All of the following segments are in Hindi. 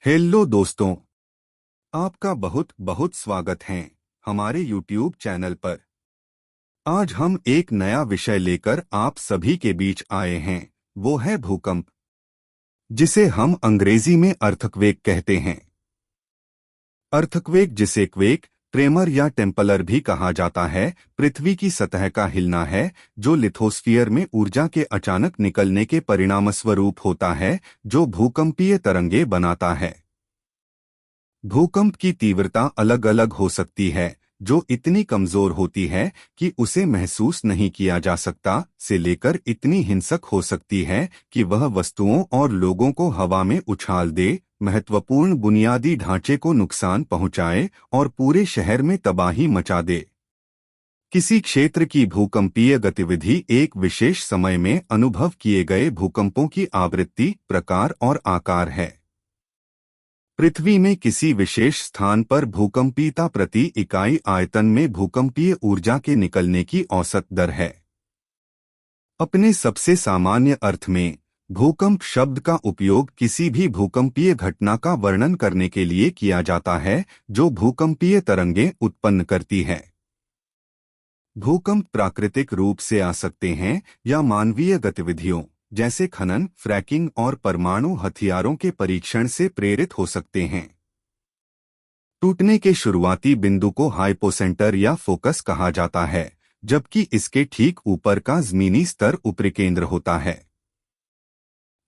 हेलो दोस्तों, आपका बहुत बहुत स्वागत है हमारे YouTube चैनल पर। आज हम एक नया विषय लेकर आप सभी के बीच आए हैं। वो है भूकंप, जिसे हम अंग्रेजी में अर्थक्वेक कहते हैं। अर्थक्वेक, जिसे क्वेक, ट्रेमर या टेम्पलर भी कहा जाता है, पृथ्वी की सतह का हिलना है जो लिथोस्फीयर में ऊर्जा के अचानक निकलने के परिणामस्वरूप होता है, जो भूकंपीय तरंगे बनाता है। भूकंप की तीव्रता अलग अलग हो सकती है, जो इतनी कमजोर होती है कि उसे महसूस नहीं किया जा सकता, से लेकर इतनी हिंसक हो सकती है कि वह वस्तुओं और लोगों को हवा में उछाल दे, महत्वपूर्ण बुनियादी ढांचे को नुकसान पहुंचाए और पूरे शहर में तबाही मचा दे। किसी क्षेत्र की भूकंपीय गतिविधि एक विशेष समय में अनुभव किए गए भूकंपों की आवृत्ति, प्रकार और आकार है। पृथ्वी में किसी विशेष स्थान पर भूकंपीयता प्रति इकाई आयतन में भूकंपीय ऊर्जा के निकलने की औसत दर है। अपने सबसे सामान्य अर्थ में, भूकंप शब्द का उपयोग किसी भी भूकंपीय घटना का वर्णन करने के लिए किया जाता है जो भूकंपीय तरंगें उत्पन्न करती है। भूकंप प्राकृतिक रूप से आ सकते हैं या मानवीय गतिविधियों जैसे खनन, फ्रैकिंग और परमाणु हथियारों के परीक्षण से प्रेरित हो सकते हैं। टूटने के शुरुआती बिंदु को हाइपोसेंटर या फोकस कहा जाता है, जबकि इसके ठीक ऊपर का जमीनी स्तर उपरिकेंद्र होता है।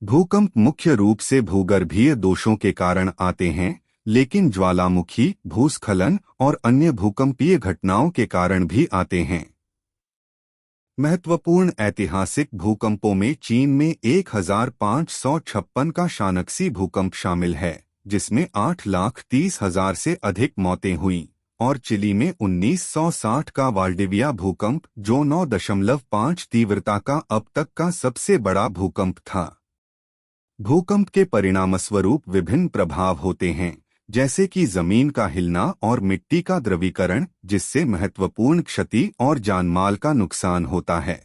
भूकंप मुख्य रूप से भूगर्भीय दोषों के कारण आते हैं, लेकिन ज्वालामुखी, भूस्खलन और अन्य भूकंपीय घटनाओं के कारण भी आते हैं। महत्वपूर्ण ऐतिहासिक भूकंपों में चीन में 1556 का शानक्सी भूकंप शामिल है, जिसमें 8,30,000 से अधिक मौतें हुईं, और चिली में 1960 का वाल्डिविया भूकंप, जो 9.5 तीव्रता का अब तक का सबसे बड़ा भूकंप था। भूकंप के परिणामस्वरूप विभिन्न प्रभाव होते हैं, जैसे कि जमीन का हिलना और मिट्टी का द्रवीकरण, जिससे महत्वपूर्ण क्षति और जानमाल का नुकसान होता है।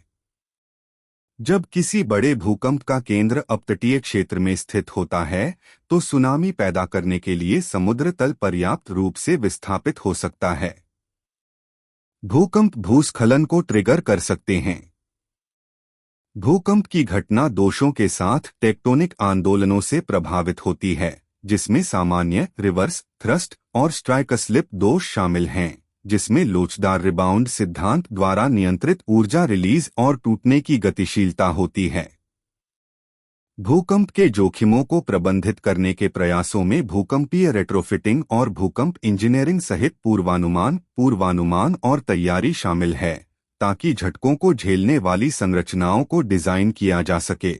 जब किसी बड़े भूकंप का केंद्र अपतटीय क्षेत्र में स्थित होता है, तो सुनामी पैदा करने के लिए समुद्र तल पर्याप्त रूप से विस्थापित हो सकता है। भूकंप भूस्खलन को ट्रिगर कर सकते हैं। भूकंप की घटना दोषों के साथ टेक्टोनिक आंदोलनों से प्रभावित होती है, जिसमें सामान्य, रिवर्स थ्रस्ट और स्ट्राइक स्लिप दोष शामिल हैं, जिसमें लोचदार रिबाउंड सिद्धांत द्वारा नियंत्रित ऊर्जा रिलीज और टूटने की गतिशीलता होती है। भूकंप के जोखिमों को प्रबंधित करने के प्रयासों में भूकंपीय रेट्रोफिटिंग और भूकंप इंजीनियरिंग सहित पूर्वानुमान और तैयारी शामिल है, ताकि झटकों को झेलने वाली संरचनाओं को डिजाइन किया जा सके।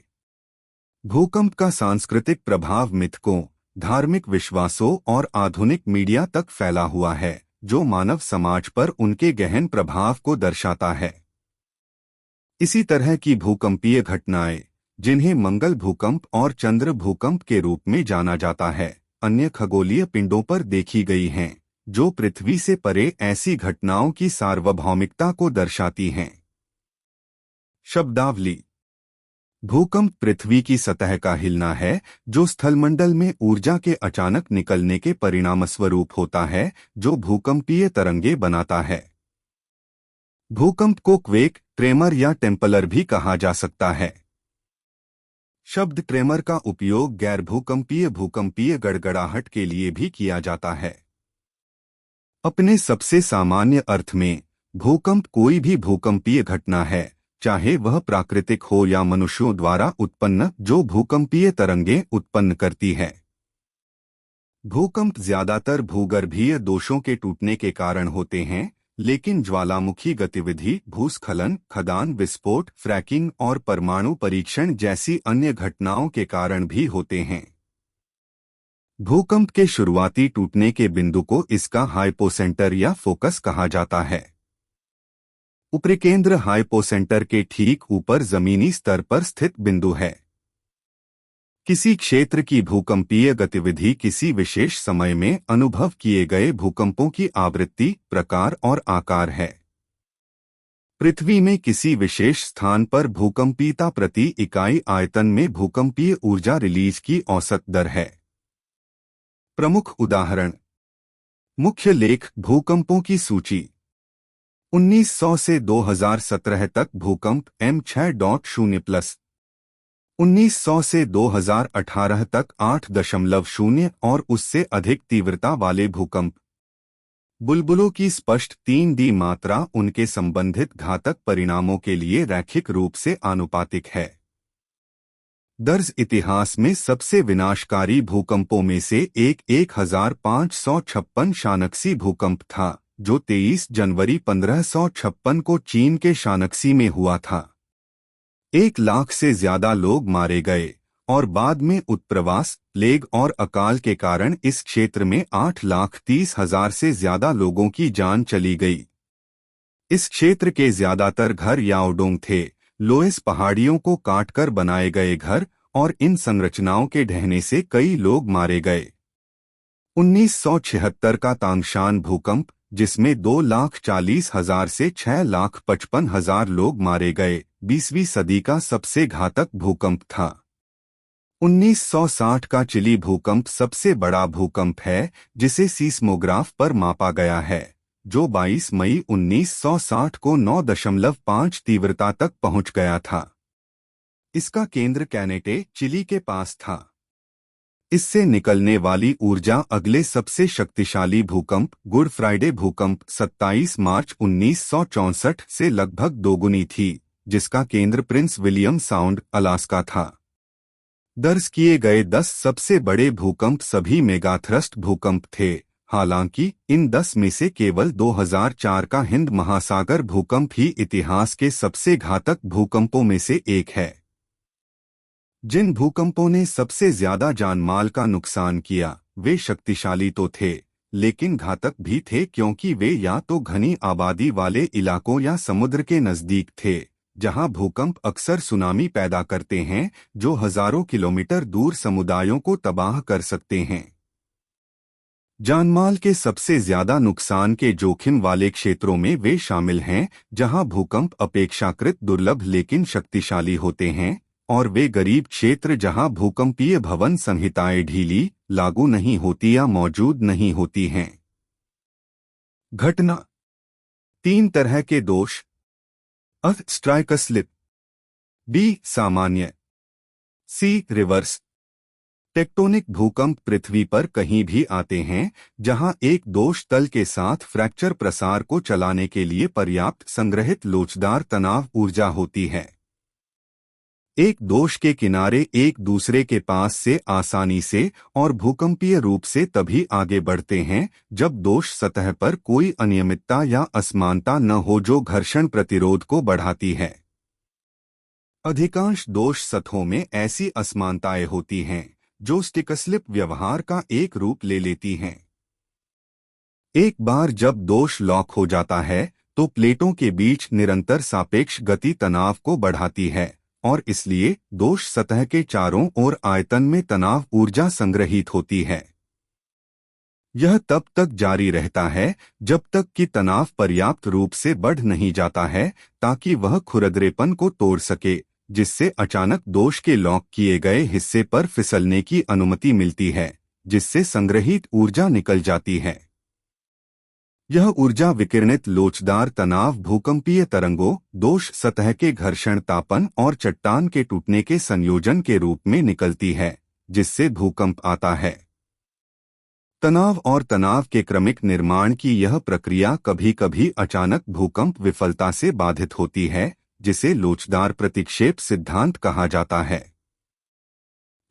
भूकंप का सांस्कृतिक प्रभाव मिथकों, धार्मिक विश्वासों और आधुनिक मीडिया तक फैला हुआ है, जो मानव समाज पर उनके गहन प्रभाव को दर्शाता है। इसी तरह की भूकंपीय घटनाएं, जिन्हें मंगल भूकंप और चंद्र भूकंप के रूप में जाना जाता है, अन्य खगोलीय पिंडों पर देखी गई हैं, जो पृथ्वी से परे ऐसी घटनाओं की सार्वभौमिकता को दर्शाती हैं। शब्दावली: भूकंप पृथ्वी की सतह का हिलना है जो स्थलमंडल में ऊर्जा के अचानक निकलने के परिणामस्वरूप होता है, जो भूकंपीय तरंगे बनाता है। भूकंप को क्वेक, ट्रेमर या टेम्पलर भी कहा जा सकता है। शब्द ट्रेमर का उपयोग गैर भूकंपीय गड़गड़ाहट के लिए भी किया जाता है। अपने सबसे सामान्य अर्थ में, भूकंप कोई भी भूकंपीय घटना है, चाहे वह प्राकृतिक हो या मनुष्यों द्वारा उत्पन्न, जो भूकंपीय तरंगें उत्पन्न करती है। भूकंप ज्यादातर भूगर्भीय दोषों के टूटने के कारण होते हैं, लेकिन ज्वालामुखी गतिविधि, भूस्खलन, खदान विस्फोट, फ्रैकिंग और परमाणु परीक्षण जैसी अन्य घटनाओं के कारण भी होते हैं। भूकंप के शुरुआती टूटने के बिंदु को इसका हाइपोसेंटर या फोकस कहा जाता है। उपरिकेंद्र हाइपोसेंटर के ठीक ऊपर जमीनी स्तर पर स्थित बिंदु है। किसी क्षेत्र की भूकंपीय गतिविधि किसी विशेष समय में अनुभव किए गए भूकंपों की आवृत्ति, प्रकार और आकार है। पृथ्वी में किसी विशेष स्थान पर भूकंपीयता प्रति इकाई आयतन में भूकंपीय ऊर्जा रिलीज की औसत दर है। प्रमुख उदाहरण। मुख्य लेख भूकंपों की सूची। 1900 से 2017 तक भूकंप M6.0+। 1900 से 2018 तक 8.0 और उससे अधिक तीव्रता वाले भूकंप। बुलबुलों की स्पष्ट 3D मात्रा उनके संबंधित घातक परिणामों के लिए रैखिक रूप से आनुपातिक है। दर्ज इतिहास में सबसे विनाशकारी भूकंपों में से एक 1556 शानक्सी भूकंप था, जो 23 जनवरी 1556 को चीन के शानक्सी में हुआ था। 1 लाख से ज्यादा लोग मारे गए और बाद में उत्प्रवास, प्लेग और अकाल के कारण इस क्षेत्र में 8,30,000 से ज्यादा लोगों की जान चली गई। इस क्षेत्र के ज्यादातर घर याओडोंग थे, लोएस पहाड़ियों को काटकर बनाए गए घर, और इन संरचनाओं के ढहने से कई लोग मारे गए। 1976 का तांगशान भूकंप, जिसमें 2,40,000 से 6,55,000 लोग मारे गए, 20वीं सदी का सबसे घातक भूकंप था। 1960 का चिली भूकंप सबसे बड़ा भूकंप है जिसे सीस्मोग्राफ पर मापा गया है, जो 22 मई 1960 को 9.5 तीव्रता तक पहुंच गया था। इसका केंद्र कैनेटे, चिली के पास था। इससे निकलने वाली ऊर्जा अगले सबसे शक्तिशाली भूकंप गुड फ्राइडे भूकंप 27 मार्च 1964 से लगभग दोगुनी थी, जिसका केंद्र प्रिंस विलियम साउंड, अलास्का था। दर्ज किए गए 10 सबसे बड़े भूकंप सभी मेगाथ्रस्ट भूकंप थे, हालांकि इन 10 में से केवल 2004 का हिंद महासागर भूकंप ही इतिहास के सबसे घातक भूकंपों में से एक है। जिन भूकंपों ने सबसे ज्यादा जानमाल का नुकसान किया, वे शक्तिशाली तो थे, लेकिन घातक भी थे, क्योंकि वे या तो घनी आबादी वाले इलाकों या समुद्र के नजदीक थे, जहां भूकंप अक्सर सुनामी पैदा करते हैं जो हजारों किलोमीटर दूर समुदायों को तबाह कर सकते हैं। जानमाल के सबसे ज्यादा नुकसान के जोखिम वाले क्षेत्रों में वे शामिल हैं जहां भूकंप अपेक्षाकृत दुर्लभ लेकिन शक्तिशाली होते हैं, और वे गरीब क्षेत्र जहां भूकंपीय भवन संहिताएं ढीली, लागू नहीं होती या मौजूद नहीं होती हैं। घटना। 3 तरह के दोष। अ. Strike slip. बी. सामान्य। सी. रिवर्स। टेक्टोनिक भूकंप पृथ्वी पर कहीं भी आते हैं जहां एक दोष तल के साथ फ्रैक्चर प्रसार को चलाने के लिए पर्याप्त संग्रहित लोचदार तनाव ऊर्जा होती है। एक दोष के किनारे एक दूसरे के पास से आसानी से और भूकंपीय रूप से तभी आगे बढ़ते हैं जब दोष सतह पर कोई अनियमितता या असमानता न हो जो घर्षण प्रतिरोध को बढ़ाती है। अधिकांश दोष सतहों में ऐसी असमानताएं होती हैं जो स्टिकस्लिप व्यवहार का एक रूप ले लेती हैं। एक बार जब दोष लॉक हो जाता है तो प्लेटों के बीच निरंतर सापेक्ष गति तनाव को बढ़ाती है, और इसलिए दोष सतह के चारों ओर आयतन में तनाव ऊर्जा संग्रहित होती है। यह तब तक जारी रहता है जब तक कि तनाव पर्याप्त रूप से बढ़ नहीं जाता है ताकि वह खुरदरेपन को तोड़ सके, जिससे अचानक दोष के लॉक किए गए हिस्से पर फिसलने की अनुमति मिलती है, जिससे संग्रहित ऊर्जा निकल जाती है। यह ऊर्जा विकिरणित लोचदार तनाव भूकंपीय तरंगों, दोष सतह के घर्षण तापन और चट्टान के टूटने के संयोजन के रूप में निकलती है, जिससे भूकंप आता है। तनाव और तनाव के क्रमिक निर्माण की यह प्रक्रिया कभी-कभी अचानक भूकंप विफलता से बाधित होती है, जिसे लोचदार प्रतिक्षेप सिद्धांत कहा जाता है।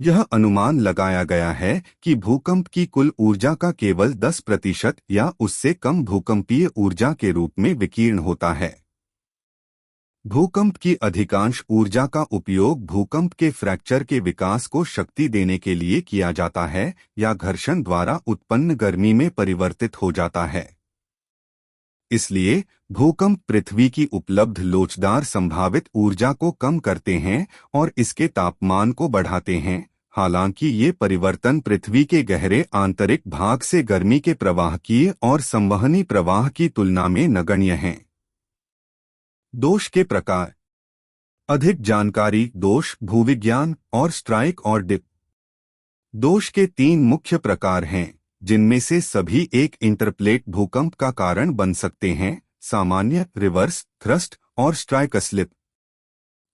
यह अनुमान लगाया गया है कि भूकंप की कुल ऊर्जा का केवल 10% या उससे कम भूकंपीय ऊर्जा के रूप में विकीर्ण होता है। भूकंप की अधिकांश ऊर्जा का उपयोग भूकंप के फ्रैक्चर के विकास को शक्ति देने के लिए किया जाता है या घर्षण द्वारा उत्पन्न गर्मी में परिवर्तित हो जाता है। इसलिए भूकंप पृथ्वी की उपलब्ध लोचदार संभावित ऊर्जा को कम करते हैं और इसके तापमान को बढ़ाते हैं, हालांकि ये परिवर्तन पृथ्वी के गहरे आंतरिक भाग से गर्मी के प्रवाहकीय और संवहनी प्रवाह की तुलना में नगण्य हैं। दोष के प्रकार। अधिक जानकारी, दोष, भूविज्ञान और स्ट्राइक और डिप। दोष के 3 मुख्य प्रकार हैं, जिनमें से सभी एक इंटरप्लेट भूकंप का कारण बन सकते हैं: सामान्य, रिवर्स थ्रस्ट और स्ट्राइक स्लिप।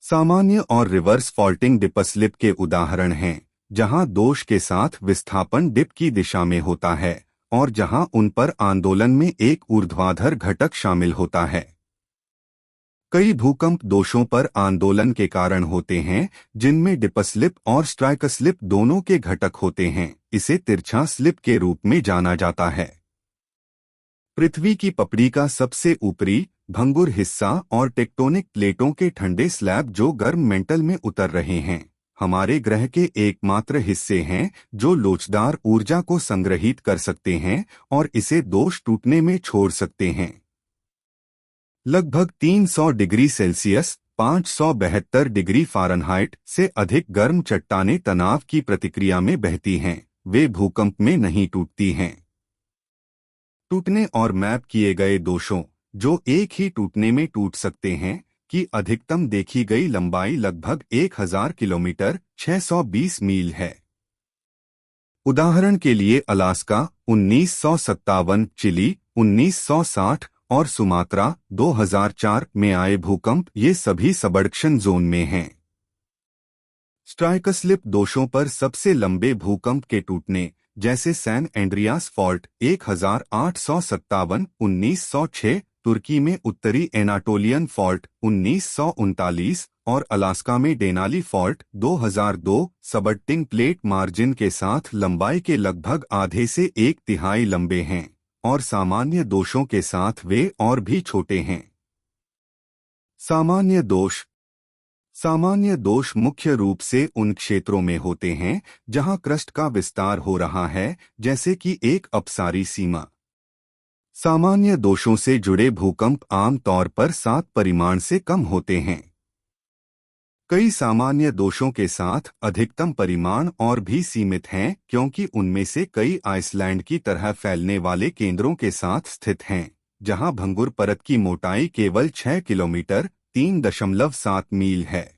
सामान्य और रिवर्स फॉल्टिंग डिप स्लिप के उदाहरण हैं, जहां दोष के साथ विस्थापन डिप की दिशा में होता है और जहां उन पर आंदोलन में एक ऊर्ध्वाधर घटक शामिल होता है। कई भूकंप दोषों पर आंदोलन के कारण होते हैं, जिनमें डिप स्लिप और स्ट्राइक स्लिप दोनों के घटक होते हैं। इसे तिरछा स्लिप के रूप में जाना जाता है। पृथ्वी की पपड़ी का सबसे ऊपरी भंगुर हिस्सा और टेक्टोनिक प्लेटों के ठंडे स्लैब जो गर्म मेंटल में उतर रहे हैं, हमारे ग्रह के एकमात्र हिस्से हैं जो लोचदार ऊर्जा को संग्रहित कर सकते हैं और इसे दोष टूटने में छोड़ सकते हैं। लगभग 300 डिग्री सेल्सियस 572 डिग्री फ़ारेनहाइट से अधिक गर्म चट्टानें तनाव की प्रतिक्रिया में बहती हैं। वे भूकंप में नहीं टूटती हैं। टूटने और मैप किए गए दोषों, जो एक ही टूटने में टूट सकते हैं, की अधिकतम देखी गई लंबाई लगभग 1000 किलोमीटर 620 मील है। उदाहरण के लिए अलास्का 1957, चिली 1960 और सुमात्रा 2004 में आए भूकंप, ये सभी सबडक्शन जोन में हैं। स्ट्राइक स्लिप दोषों पर सबसे लंबे भूकंप के टूटने, जैसे सैन एंड्रियास फॉल्ट 1857 1906, तुर्की में उत्तरी एनाटोलियन फॉल्ट 1939 और अलास्का में Denali fault 2002 subducting plate margin के साथ लंबाई के लगभग आधे से एक तिहाई लंबे हैं और सामान्य दोषों के साथ वे और भी छोटे हैं। सामान्य दोष। सामान्य दोष मुख्य रूप से उन क्षेत्रों में होते हैं जहां क्रस्ट का विस्तार हो रहा है, जैसे कि एक अपसारी सीमा। सामान्य दोषों से जुड़े भूकंप आम तौर पर 7 परिमाण से कम होते हैं। कई सामान्य दोषों के साथ अधिकतम परिमाण और भी सीमित हैं, क्योंकि उनमें से कई आइसलैंड की तरह फैलने वाले केंद्रों के साथ स्थित हैं, जहां भंगुर परत की मोटाई केवल 6 किलोमीटर 3.7 मील है।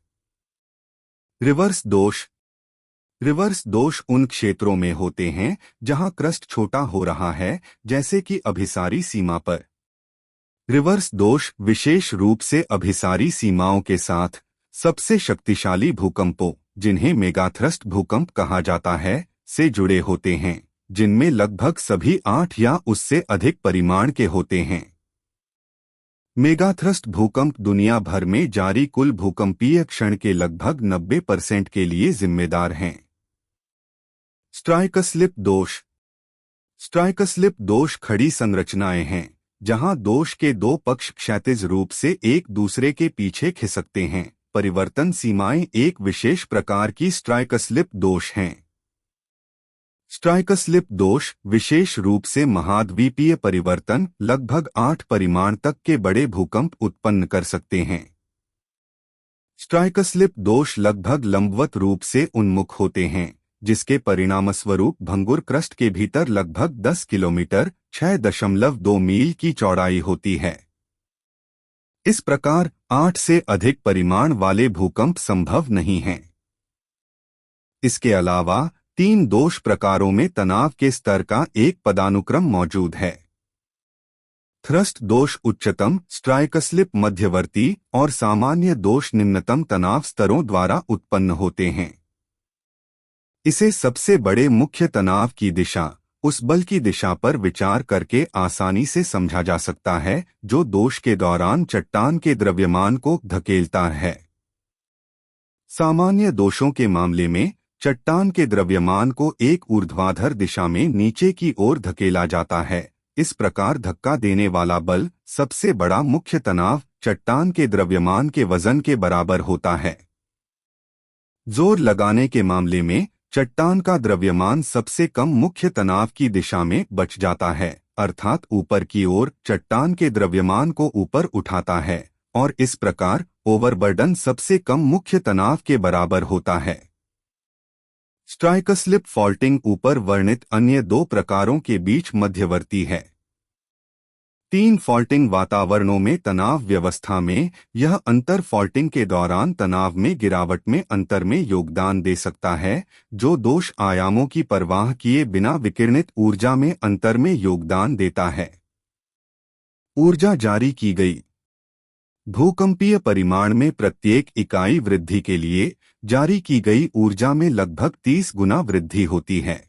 रिवर्स दोष। रिवर्स दोष उन क्षेत्रों में होते हैं जहां क्रस्ट छोटा हो रहा है, जैसे कि अभिसारी सीमा पर। रिवर्स दोष विशेष रूप से अभिसारी सीमाओं के साथ सबसे शक्तिशाली भूकंपों, जिन्हें मेगाथ्रस्ट भूकंप कहा जाता है, से जुड़े होते हैं, जिनमें लगभग सभी 8 या उससे अधिक परिमाण के होते हैं। मेगाथ्रस्ट भूकंप दुनिया भर में जारी कुल भूकंपीय क्षण के लगभग 90% के लिए जिम्मेदार हैं। स्ट्राइक स्लिप दोष। स्ट्राइक स्लिप दोष खड़ी संरचनाएं हैं, जहां दोष के 2 पक्ष क्षैतिज रूप से एक दूसरे के पीछे खिसकते हैं। परिवर्तन सीमाएं एक विशेष प्रकार की स्ट्राइक स्लिप दोष हैं। स्ट्राइक स्लिप दोष विशेष रूप से महाद्वीपीय परिवर्तन लगभग 8 परिमाण तक के बड़े भूकंप उत्पन्न कर सकते हैं। स्ट्राइक स्लिप दोष लगभग लंबवत रूप से उन्मुख होते हैं, जिसके परिणामस्वरूप भंगुर क्रस्ट के भीतर लगभग 10 किलोमीटर 6.2 मील की चौड़ाई होती है। इस प्रकार 8 से अधिक परिमाण वाले भूकंप संभव नहीं हैं। इसके अलावा 3 दोष प्रकारों में तनाव के स्तर का एक पदानुक्रम मौजूद है। थ्रस्ट दोष उच्चतम, स्ट्राइक स्लिप मध्यवर्ती और सामान्य दोष निम्नतम तनाव स्तरों द्वारा उत्पन्न होते हैं। इसे सबसे बड़े मुख्य तनाव की दिशा, उस बल की दिशा पर विचार करके आसानी से समझा जा सकता है जो दोष के दौरान चट्टान के द्रव्यमान को धकेलता है। सामान्य दोषों के मामले में चट्टान के द्रव्यमान को एक ऊर्ध्वाधर दिशा में नीचे की ओर धकेला जाता है। इस प्रकार धक्का देने वाला बल, सबसे बड़ा मुख्य तनाव, चट्टान के द्रव्यमान के वजन के बराबर होता है। जोर लगाने के मामले में चट्टान का द्रव्यमान सबसे कम मुख्य तनाव की दिशा में बच जाता है, अर्थात ऊपर की ओर चट्टान के द्रव्यमान को ऊपर उठाता है और इस प्रकार ओवरबर्डन सबसे कम मुख्य तनाव के बराबर होता है। स्ट्राइक स्लिप फॉल्टिंग ऊपर वर्णित अन्य 2 प्रकारों के बीच मध्यवर्ती है। तीन फॉल्टिंग वातावरणों में तनाव व्यवस्था में यह अंतर फॉल्टिंग के दौरान तनाव में गिरावट में अंतर में योगदान दे सकता है, जो दोष आयामों की परवाह किए बिना विकिरणित ऊर्जा में अंतर में योगदान देता है। ऊर्जा जारी की गई। भूकंपीय परिमाण में प्रत्येक इकाई वृद्धि के लिए जारी की गई ऊर्जा में लगभग 30 गुना वृद्धि होती है।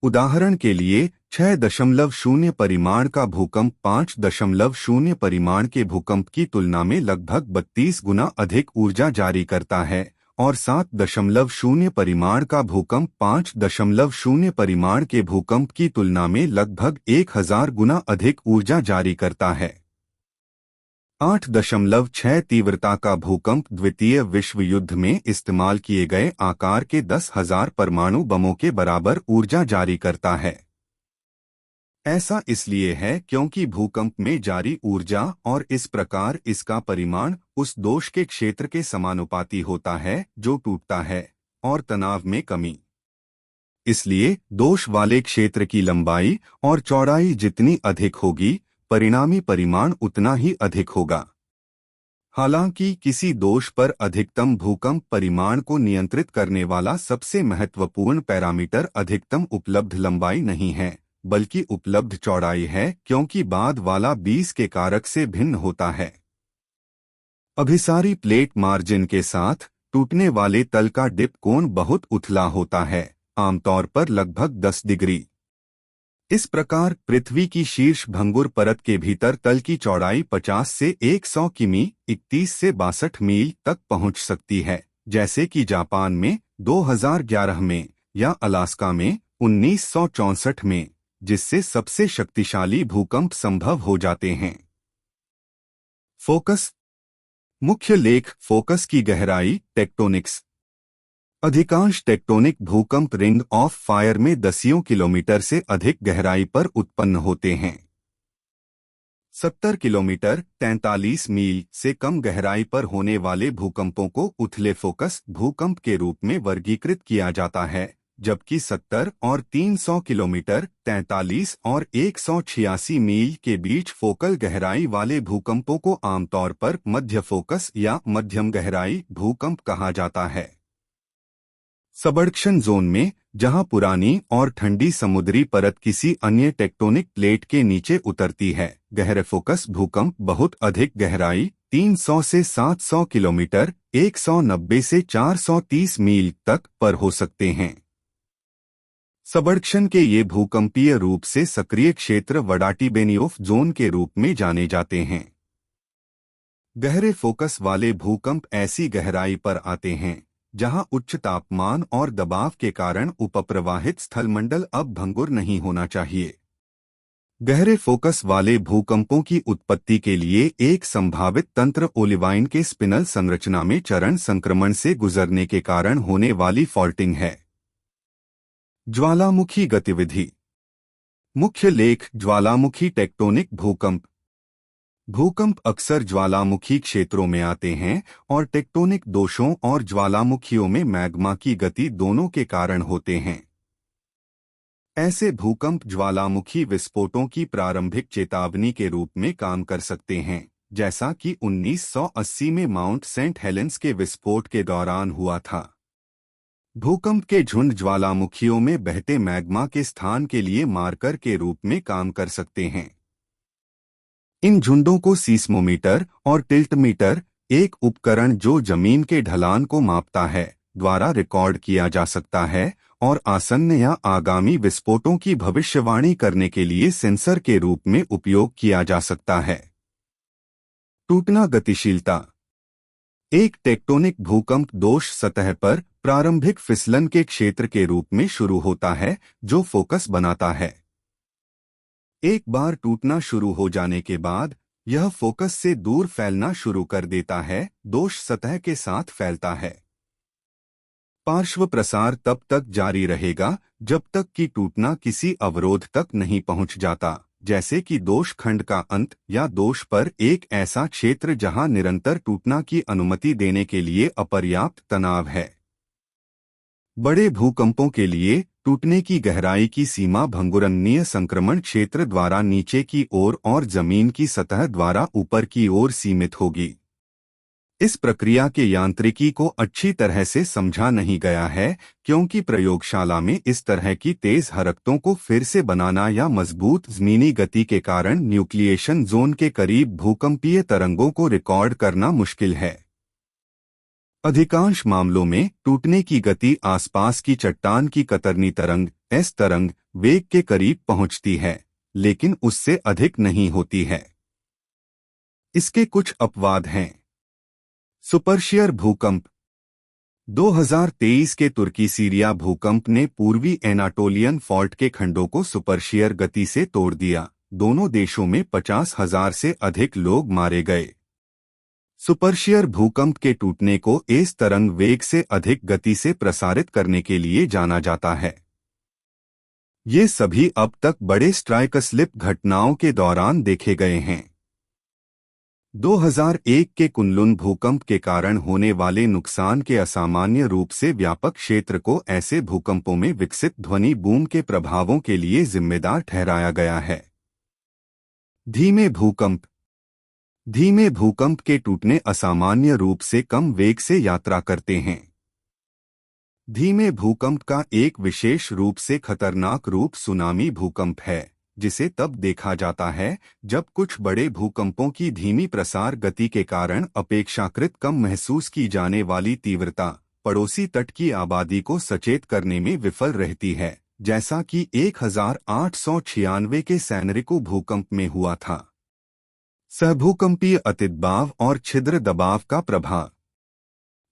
उदाहरण के लिए 6.0 परिमाण का भूकंप 5.0 परिमाण के भूकंप की तुलना में लगभग 32 गुना अधिक ऊर्जा जारी करता है, और 7.0 परिमाण का भूकंप 5.0 परिमाण के भूकंप की तुलना में लगभग 1000 गुना अधिक ऊर्जा जारी करता है। 8.6 तीव्रता का भूकंप द्वितीय विश्व युद्ध में इस्तेमाल किए गए आकार के 10,000 परमाणु बमों के बराबर ऊर्जा जारी करता है। ऐसा इसलिए है क्योंकि भूकंप में जारी ऊर्जा और इस प्रकार इसका परिमाण उस दोष के क्षेत्र के समानुपाती होता है जो टूटता है, और तनाव में कमी। इसलिए दोष वाले क्षेत्र की लंबाई और चौड़ाई जितनी अधिक होगी, परिणामी परिमाण उतना ही अधिक होगा। हालांकि किसी दोष पर अधिकतम भूकंप परिमाण को नियंत्रित करने वाला सबसे महत्वपूर्ण पैरामीटर अधिकतम उपलब्ध लंबाई नहीं है, बल्कि उपलब्ध चौड़ाई है, क्योंकि बाद वाला 20 के कारक से भिन्न होता है। अभिसारी प्लेट मार्जिन के साथ टूटने वाले तल का डिप कोण बहुत उथला होता है, आमतौर पर लगभग 10 डिग्री। इस प्रकार पृथ्वी की शीर्ष भंगुर परत के भीतर तल की चौड़ाई 50 से 100 किमी 31 से 62 मील तक पहुंच सकती है, जैसे कि जापान में 2011 में या अलास्का में 1964 में, जिससे सबसे शक्तिशाली भूकंप संभव हो जाते हैं। फोकस। मुख्य लेख। फोकस की गहराई। टेक्टोनिक्स। अधिकांश टेक्टोनिक भूकंप रिंग ऑफ फायर में दसियों किलोमीटर से अधिक गहराई पर उत्पन्न होते हैं। 70 किलोमीटर 43 मील से कम गहराई पर होने वाले भूकंपों को उथले फोकस भूकंप के रूप में वर्गीकृत किया जाता है, जबकि 70 और 300 किलोमीटर 43 और 186 मील के बीच फोकल गहराई वाले भूकंपों को आमतौर पर मध्य फोकस या मध्यम गहराई भूकंप कहा जाता है। सबडक्शन जोन में, जहां पुरानी और ठंडी समुद्री परत किसी अन्य टेक्टोनिक प्लेट के नीचे उतरती है, गहरे फोकस भूकंप बहुत अधिक गहराई 300 से 700 किलोमीटर 190 से 430 मील तक पर हो सकते हैं। सबडक्शन के ये भूकंपीय रूप से सक्रिय क्षेत्र वडाटीबेनियोफ जोन के रूप में जाने जाते हैं। गहरे फोकस वाले भूकंप ऐसी गहराई पर आते हैं जहां उच्च तापमान और दबाव के कारण उपप्रवाहित स्थलमंडल अब भंगुर नहीं होना चाहिए। गहरे फोकस वाले भूकंपों की उत्पत्ति के लिए एक संभावित तंत्र ओलिवाइन के स्पिनल संरचना में चरण संक्रमण से गुजरने के कारण होने वाली फॉल्टिंग है। ज्वालामुखी गतिविधि। मुख्य लेख। ज्वालामुखी टेक्टोनिक भूकंप। भूकंप अक्सर ज्वालामुखी क्षेत्रों में आते हैं और टेक्टोनिक दोषों और ज्वालामुखियों में मैग्मा की गति दोनों के कारण होते हैं। ऐसे भूकंप ज्वालामुखी विस्फोटों की प्रारंभिक चेतावनी के रूप में काम कर सकते हैं, जैसा कि 1980 में माउंट सेंट हेलेंस के विस्फोट के दौरान हुआ था। भूकंप के झुंड ज्वालामुखियों में बहते मैग्मा के स्थान के लिए मार्कर के रूप में काम कर सकते हैं। इन झुंडों को सीस्मोमीटर और टिल्टमीटर, एक उपकरण जो जमीन के ढलान को मापता है, द्वारा रिकॉर्ड किया जा सकता है और आसन्न या आगामी विस्फोटों की भविष्यवाणी करने के लिए सेंसर के रूप में उपयोग किया जा सकता है। टूटना गतिशीलता। एक टेक्टोनिक भूकंप दोष सतह पर प्रारंभिक फिसलन के क्षेत्र के रूप में शुरू होता है, जो फोकस बनाता है। एक बार टूटना शुरू हो जाने के बाद यह फोकस से दूर फैलना शुरू कर देता है, दोष सतह के साथ फैलता है। पार्श्व प्रसार तब तक जारी रहेगा जब तक कि टूटना किसी अवरोध तक नहीं पहुंच जाता, जैसे कि दोष खंड का अंत या दोष पर एक ऐसा क्षेत्र जहां निरंतर टूटना की अनुमति देने के लिए अपर्याप्त तनाव है। बड़े भूकंपों के लिए टूटने की गहराई की सीमा भंगुरनीय संक्रमण क्षेत्र द्वारा नीचे की ओर और जमीन की सतह द्वारा ऊपर की ओर सीमित होगी। इस प्रक्रिया के यांत्रिकी को अच्छी तरह से समझा नहीं गया है, क्योंकि प्रयोगशाला में इस तरह की तेज हरकतों को फिर से बनाना या मजबूत जमीनी गति के कारण न्यूक्लिएशन जोन के करीब भूकंपीय तरंगों को रिकॉर्ड करना मुश्किल है। अधिकांश मामलों में टूटने की गति आसपास की चट्टान की कतरनी तरंग एस तरंग वेग के करीब पहुंचती है, लेकिन उससे अधिक नहीं होती है। इसके कुछ अपवाद हैं। सुपरशियर भूकंप। 2023 के तुर्की सीरिया भूकंप ने पूर्वी एनाटोलियन फॉल्ट के खंडों को सुपरशियर गति से तोड़ दिया। दोनों देशों में 50,000 से अधिक लोग मारे गए। सुपरशियर भूकंप के टूटने को एस तरंग वेग से अधिक गति से प्रसारित करने के लिए जाना जाता है। ये सभी अब तक बड़े स्ट्राइक स्लिप घटनाओं के दौरान देखे गए हैं। 2001 के कुनलुन भूकंप के कारण होने वाले नुकसान के असामान्य रूप से व्यापक क्षेत्र को ऐसे भूकंपों में विकसित ध्वनि बूम के प्रभावों के लिए जिम्मेदार ठहराया गया है। धीमे भूकंप। धीमे भूकंप के टूटने असामान्य रूप से कम वेग से यात्रा करते हैं। धीमे भूकंप का एक विशेष रूप से खतरनाक रूप सुनामी भूकंप है, जिसे तब देखा जाता है जब कुछ बड़े भूकंपों की धीमी प्रसार गति के कारण अपेक्षाकृत कम महसूस की जाने वाली तीव्रता पड़ोसी तट की आबादी को सचेत करने में विफल रहती है, जैसा कि 1896 के सैनरिको भूकंप में हुआ था। सहभूकंपीय अतिदबाव और छिद्र दबाव का प्रभाव।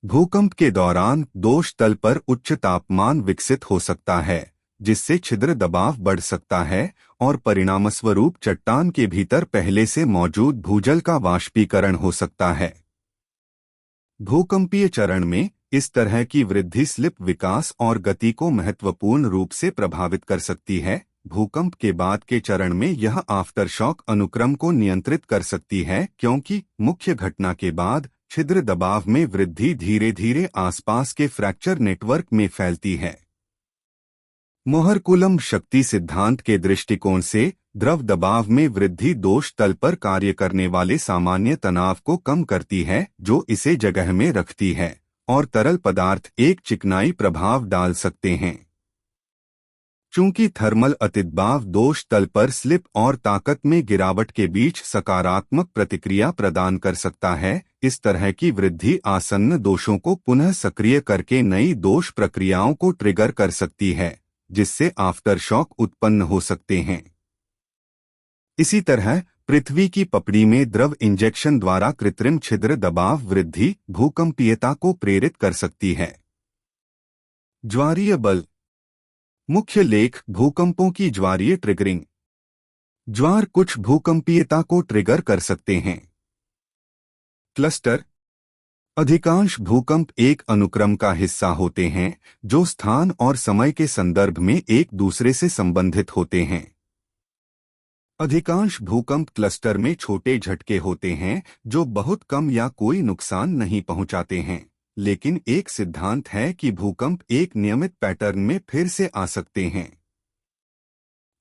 भूकंप के दौरान दोष तल पर उच्च तापमान विकसित हो सकता है, जिससे छिद्र दबाव बढ़ सकता है और परिणामस्वरूप चट्टान के भीतर पहले से मौजूद भूजल का वाष्पीकरण हो सकता है। भूकंपीय चरण में इस तरह की वृद्धि स्लिप विकास और गति को महत्वपूर्ण रूप से प्रभावित कर सकती है। भूकंप के बाद के चरण में यह आफ्टरशॉक अनुक्रम को नियंत्रित कर सकती है, क्योंकि मुख्य घटना के बाद छिद्र दबाव में वृद्धि धीरे धीरे आसपास के फ्रैक्चर नेटवर्क में फैलती है। मोहर कूलम्ब शक्ति सिद्धांत के दृष्टिकोण से द्रव दबाव में वृद्धि दोष तल पर कार्य करने वाले सामान्य तनाव को कम करती है, जो इसे जगह में रखती है, और तरल पदार्थ एक चिकनाई प्रभाव डाल सकते हैं। चूंकि थर्मल अतिदबाव दोष तल पर स्लिप और ताकत में गिरावट के बीच सकारात्मक प्रतिक्रिया प्रदान कर सकता है, इस तरह की वृद्धि आसन्न दोषों को पुनः सक्रिय करके नई दोष प्रक्रियाओं को ट्रिगर कर सकती है, जिससे आफ्टरशॉक उत्पन्न हो सकते हैं। इसी तरह पृथ्वी की पपड़ी में द्रव इंजेक्शन द्वारा कृत्रिम छिद्र दबाव वृद्धि भूकंपीयता को प्रेरित कर सकती है। ज्वारीय बल। मुख्य लेख भूकंपों की ज्वारीय ट्रिगरिंग। ज्वार कुछ भूकंपीयता को ट्रिगर कर सकते हैं। क्लस्टर। अधिकांश भूकंप एक अनुक्रम का हिस्सा होते हैं, जो स्थान और समय के संदर्भ में एक दूसरे से संबंधित होते हैं। अधिकांश भूकंप क्लस्टर में छोटे झटके होते हैं, जो बहुत कम या कोई नुकसान नहीं पहुंचाते हैं, लेकिन एक सिद्धांत है कि भूकंप एक नियमित पैटर्न में फिर से आ सकते हैं।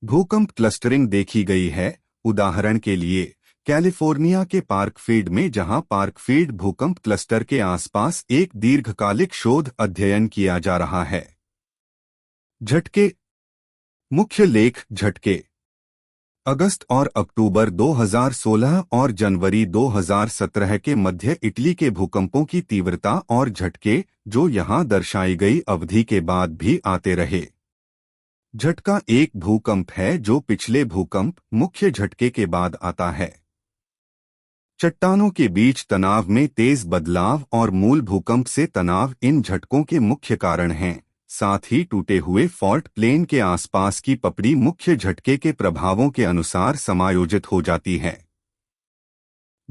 भूकंप क्लस्टरिंग देखी गई है, उदाहरण के लिए कैलिफोर्निया के पार्कफील्ड में, जहां पार्कफील्ड भूकंप क्लस्टर के आसपास एक दीर्घकालिक शोध अध्ययन किया जा रहा है। झटके। मुख्य लेख झटके। अगस्त और अक्टूबर 2016 और जनवरी 2017 के मध्य इटली के भूकंपों की तीव्रता और झटके, जो यहां दर्शाई गई अवधि के बाद भी आते रहे। झटका एक भूकंप है जो पिछले भूकंप मुख्य झटके के बाद आता है। चट्टानों के बीच तनाव में तेज बदलाव और मूल भूकंप से तनाव इन झटकों के मुख्य कारण हैं। साथ ही टूटे हुए फॉल्ट प्लेन के आसपास की पपड़ी मुख्य झटके के प्रभावों के अनुसार समायोजित हो जाती है।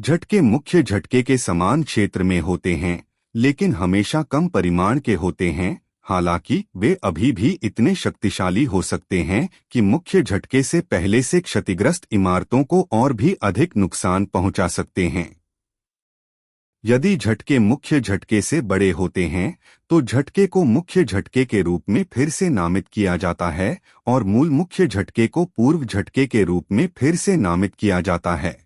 झटके मुख्य झटके के समान क्षेत्र में होते हैं, लेकिन हमेशा कम परिमाण के होते हैं, हालांकि वे अभी भी इतने शक्तिशाली हो सकते हैं कि मुख्य झटके से पहले से क्षतिग्रस्त इमारतों को और भी अधिक नुकसान पहुंचा सकते हैं। यदि झटके मुख्य झटके से बड़े होते हैं तो झटके को मुख्य झटके के रूप में फिर से नामित किया जाता है और मूल मुख्य झटके को पूर्व झटके के रूप में फिर से नामित किया जाता है।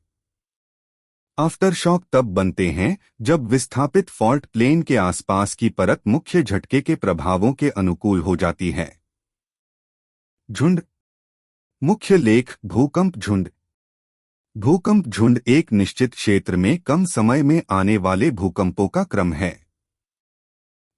आफ्टरशॉक तब बनते हैं जब विस्थापित फॉल्ट प्लेन के आसपास की परत मुख्य झटके के प्रभावों के अनुकूल हो जाती है। झुंड। मुख्य लेख भूकंप झुंड। भूकंप झुंड एक निश्चित क्षेत्र में कम समय में आने वाले भूकंपों का क्रम है।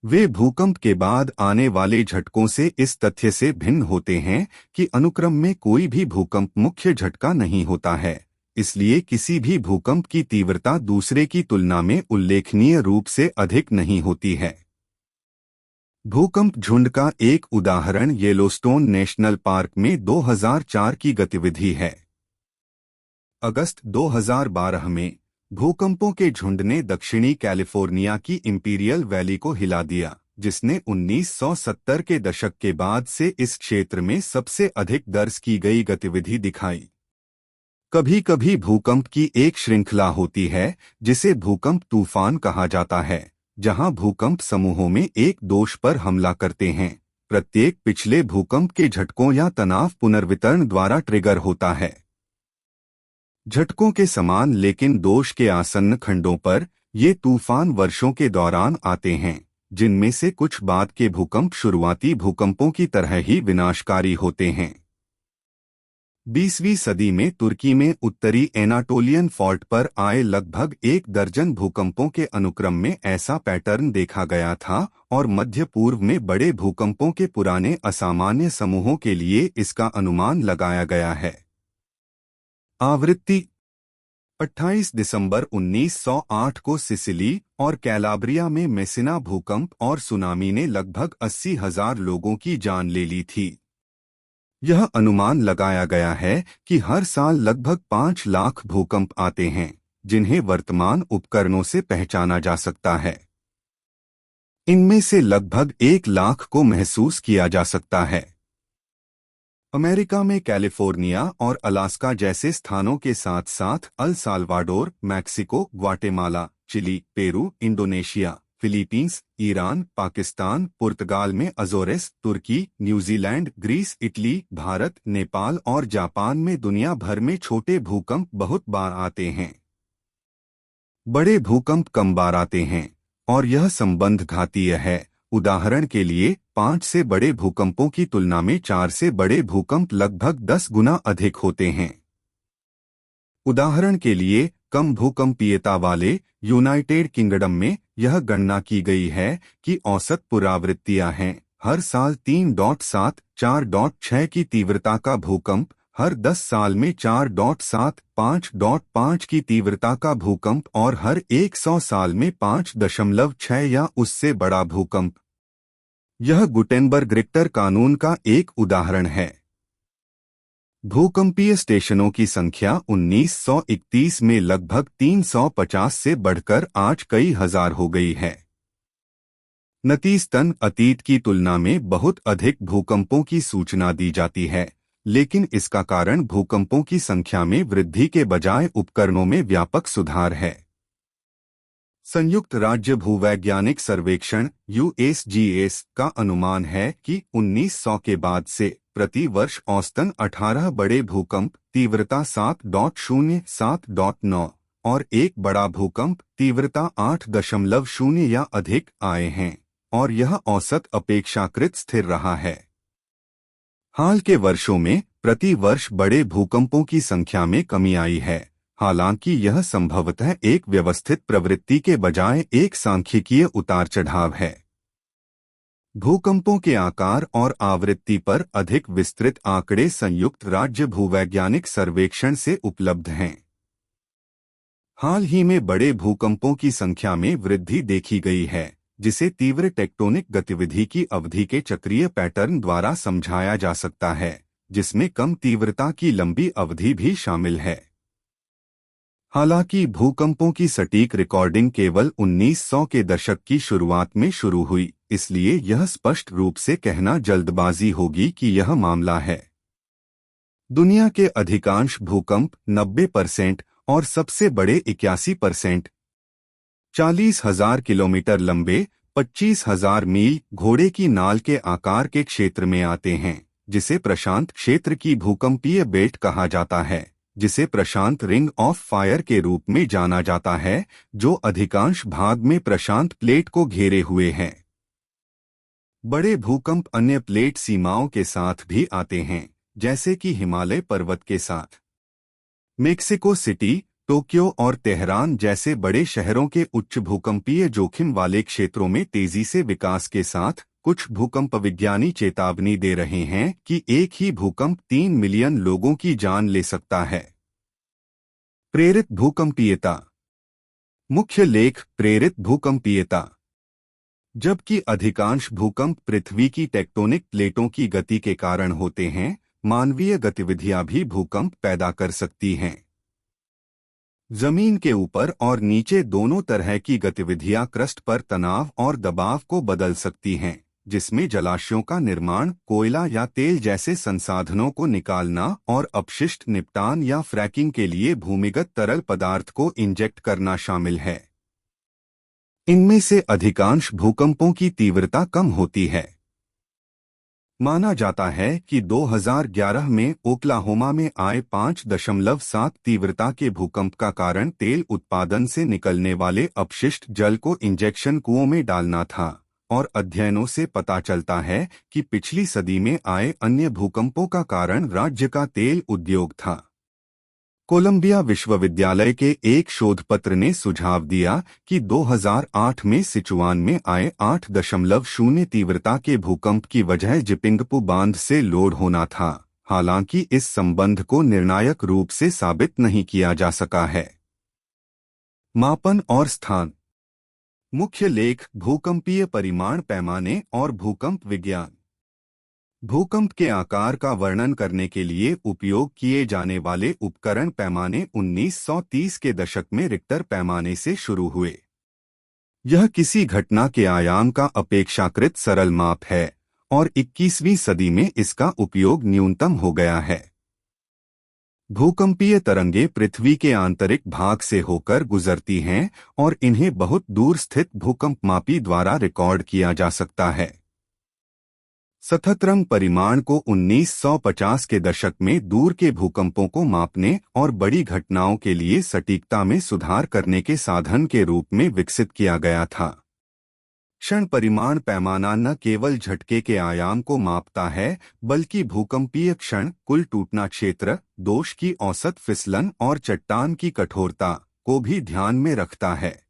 वे भूकंप के बाद आने वाले झटकों से इस तथ्य से भिन्न होते हैं कि अनुक्रम में कोई भी भूकंप मुख्य झटका नहीं होता है, इसलिए किसी भी भूकंप की तीव्रता दूसरे की तुलना में उल्लेखनीय रूप से अधिक नहीं होती है। भूकंप झुंड का एक उदाहरण येलोस्टोन नेशनल पार्क में 2004 की गतिविधि है। अगस्त 2012 में भूकंपों के झुंड ने दक्षिणी कैलिफोर्निया की इंपीरियल वैली को हिला दिया, जिसने 1970 के दशक के बाद से इस क्षेत्र में सबसे अधिक दर्ज की गई गतिविधि दिखाई। कभी कभी भूकंप की एक श्रृंखला होती है जिसे भूकंप तूफान कहा जाता है, जहां भूकंप समूहों में एक दोष पर हमला करते हैं। प्रत्येक पिछले भूकंप के झटकों या तनाव पुनर्वितरण द्वारा ट्रिगर होता है। झटकों के समान लेकिन दोष के आसन्न खंडों पर ये तूफान वर्षों के दौरान आते हैं, जिनमें से कुछ बाद के भूकंप शुरुआती भूकंपों की तरह ही विनाशकारी होते हैं। 20वीं सदी में तुर्की में उत्तरी एनाटोलियन फॉल्ट पर आए लगभग 1 दर्जन भूकंपों के अनुक्रम में ऐसा पैटर्न देखा गया था और मध्य पूर्व में बड़े भूकंपों के पुराने असामान्य समूहों के लिए इसका अनुमान लगाया गया है। आवृत्ति। 28 दिसंबर 1908 को सिसिली और कैलाब्रिया में मेसिना भूकंप और सुनामी ने लगभग 80,000 लोगों की जान ले ली थी। यह अनुमान लगाया गया है कि हर साल लगभग 5 लाख भूकंप आते हैं, जिन्हें वर्तमान उपकरणों से पहचाना जा सकता है। इनमें से लगभग 1 लाख को महसूस किया जा सकता है। अमेरिका में कैलिफोर्निया और अलास्का जैसे स्थानों के साथ साथ El Salvador, Mexico, Guatemala, Chile, Peru, Indonesia, Philippines, Iran, Pakistan, पुर्तगाल में अजोरेस, तुर्की, New Zealand, Greece, Italy, Bharat, Nepal और जापान में दुनिया भर में छोटे भूकंप बहुत बार आते हैं। बड़े भूकंप कम बार आते हैं और यह संबंध घातीय है। उदाहरण के लिए 5 से बड़े भूकंपों की तुलना में 4 से बड़े भूकंप लगभग 10 गुना अधिक होते हैं। उदाहरण के लिए कम भूकंपीयता वाले यूनाइटेड किंगडम में यह गणना की गई है कि औसत पुनरावृत्तियां हैं हर साल 3.7, 4.6 की तीव्रता का भूकंप, हर 10 साल में 4.7, 5.5 की तीव्रता का भूकंप और हर 100 साल में 5.6 या उससे बड़ा भूकंप। यह गुटेनबर्ग रिक्टर कानून का एक उदाहरण है। भूकंपीय स्टेशनों की संख्या 1931 में लगभग 350 से बढ़कर आज कई हजार हो गई है। नतीजतन अतीत की तुलना में बहुत अधिक भूकंपों की सूचना दी जाती है, लेकिन इसका कारण भूकंपों की संख्या में वृद्धि के बजाय उपकरणों में व्यापक सुधार है। संयुक्त राज्य भूवैज्ञानिक सर्वेक्षण USGS का अनुमान है कि 1900 के बाद से प्रति वर्ष औसतन 18 बड़े भूकंप तीव्रता 7.0, 7.9 और एक बड़ा भूकंप तीव्रता 8.0 या अधिक आए हैं और यह औसत अपेक्षाकृत स्थिर रहा है। हाल के वर्षों में प्रति वर्ष बड़े भूकंपों की संख्या में कमी आई है, हालांकि यह संभवतः एक व्यवस्थित प्रवृत्ति के बजाय एक सांख्यिकीय उतार चढ़ाव है। भूकंपों के आकार और आवृत्ति पर अधिक विस्तृत आंकड़े संयुक्त राज्य भूवैज्ञानिक सर्वेक्षण से उपलब्ध हैं। हाल ही में बड़े भूकंपों की संख्या में वृद्धि देखी गई है, जिसे तीव्र टेक्टोनिक गतिविधि की अवधि के चक्रीय पैटर्न द्वारा समझाया जा सकता है, जिसमें कम तीव्रता की लंबी अवधि भी शामिल है। हालांकि भूकंपों की सटीक रिकॉर्डिंग केवल 1900 के दशक की शुरुआत में शुरू हुई, इसलिए यह स्पष्ट रूप से कहना जल्दबाजी होगी कि यह मामला है। दुनिया के अधिकांश भूकंप 90% और सबसे बड़े 81% 40,000 किलोमीटर लंबे 25,000 मील घोड़े की नाल के आकार के क्षेत्र में आते हैं, जिसे प्रशांत क्षेत्र की भूकंपीय बेल्ट कहा जाता है, जिसे प्रशांत रिंग ऑफ फायर के रूप में जाना जाता है, जो अधिकांश भाग में प्रशांत प्लेट को घेरे हुए हैं। बड़े भूकंप अन्य प्लेट सीमाओं के साथ भी आते हैं, जैसे कि हिमालय पर्वत के साथ। मेक्सिको सिटी, टोक्यो और तेहरान जैसे बड़े शहरों के उच्च भूकंपीय जोखिम वाले क्षेत्रों में तेजी से विकास के साथ कुछ भूकंप विज्ञानी चेतावनी दे रहे हैं कि एक ही भूकंप 3 मिलियन लोगों की जान ले सकता है। प्रेरित भूकंपीयता। मुख्य लेख: प्रेरित भूकंपीयता। जबकि अधिकांश भूकंप पृथ्वी की टेक्टोनिक प्लेटों की गति के कारण होते हैं, मानवीय गतिविधियां भी भूकंप पैदा कर सकती हैं। जमीन के ऊपर और नीचे दोनों तरह की गतिविधियां क्रस्ट पर तनाव और दबाव को बदल सकती हैं, जिसमें जलाशयों का निर्माण, कोयला या तेल जैसे संसाधनों को निकालना और अपशिष्ट निपटान या फ्रैकिंग के लिए भूमिगत तरल पदार्थ को इंजेक्ट करना शामिल है। इनमें से अधिकांश भूकंपों की तीव्रता कम होती है। माना जाता है कि 2011 में ओक्लाहोमा में आए 5.7 तीव्रता के भूकंप का कारण तेल उत्पादन से निकलने वाले अपशिष्ट जल को इंजेक्शन कुओं में डालना था, और अध्ययनों से पता चलता है कि पिछली सदी में आए अन्य भूकंपों का कारण राज्य का तेल उद्योग था। कोलंबिया विश्वविद्यालय के एक शोधपत्र ने सुझाव दिया कि 2008 में सिचुआन में आए 8.0 तीव्रता के भूकंप की वजह जिपिंगपू बांध से लोड होना था, हालांकि इस संबंध को निर्णायक रूप से साबित नहीं किया जा सका है। मापन और स्थान। मुख्य लेख: भूकंपीय परिमाण पैमाने और भूकंप विज्ञान। भूकंप के आकार का वर्णन करने के लिए उपयोग किए जाने वाले उपकरण पैमाने 1930 के दशक में रिक्टर पैमाने से शुरू हुए। यह किसी घटना के आयाम का अपेक्षाकृत सरल माप है और 21वीं सदी में इसका उपयोग न्यूनतम हो गया है। भूकंपीय तरंगें पृथ्वी के आंतरिक भाग से होकर गुजरती हैं और इन्हें बहुत दूर स्थित भूकंपमापी द्वारा रिकॉर्ड किया जा सकता है। सतहतरंग परिमाण को 1950 के दशक में दूर के भूकंपों को मापने और बड़ी घटनाओं के लिए सटीकता में सुधार करने के साधन के रूप में विकसित किया गया था। क्षण परिमाण पैमाना न केवल झटके के आयाम को मापता है, बल्कि भूकंपीय क्षण, कुल टूटना क्षेत्र, दोष की औसत फिसलन और चट्टान की कठोरता को भी ध्यान में रखता है।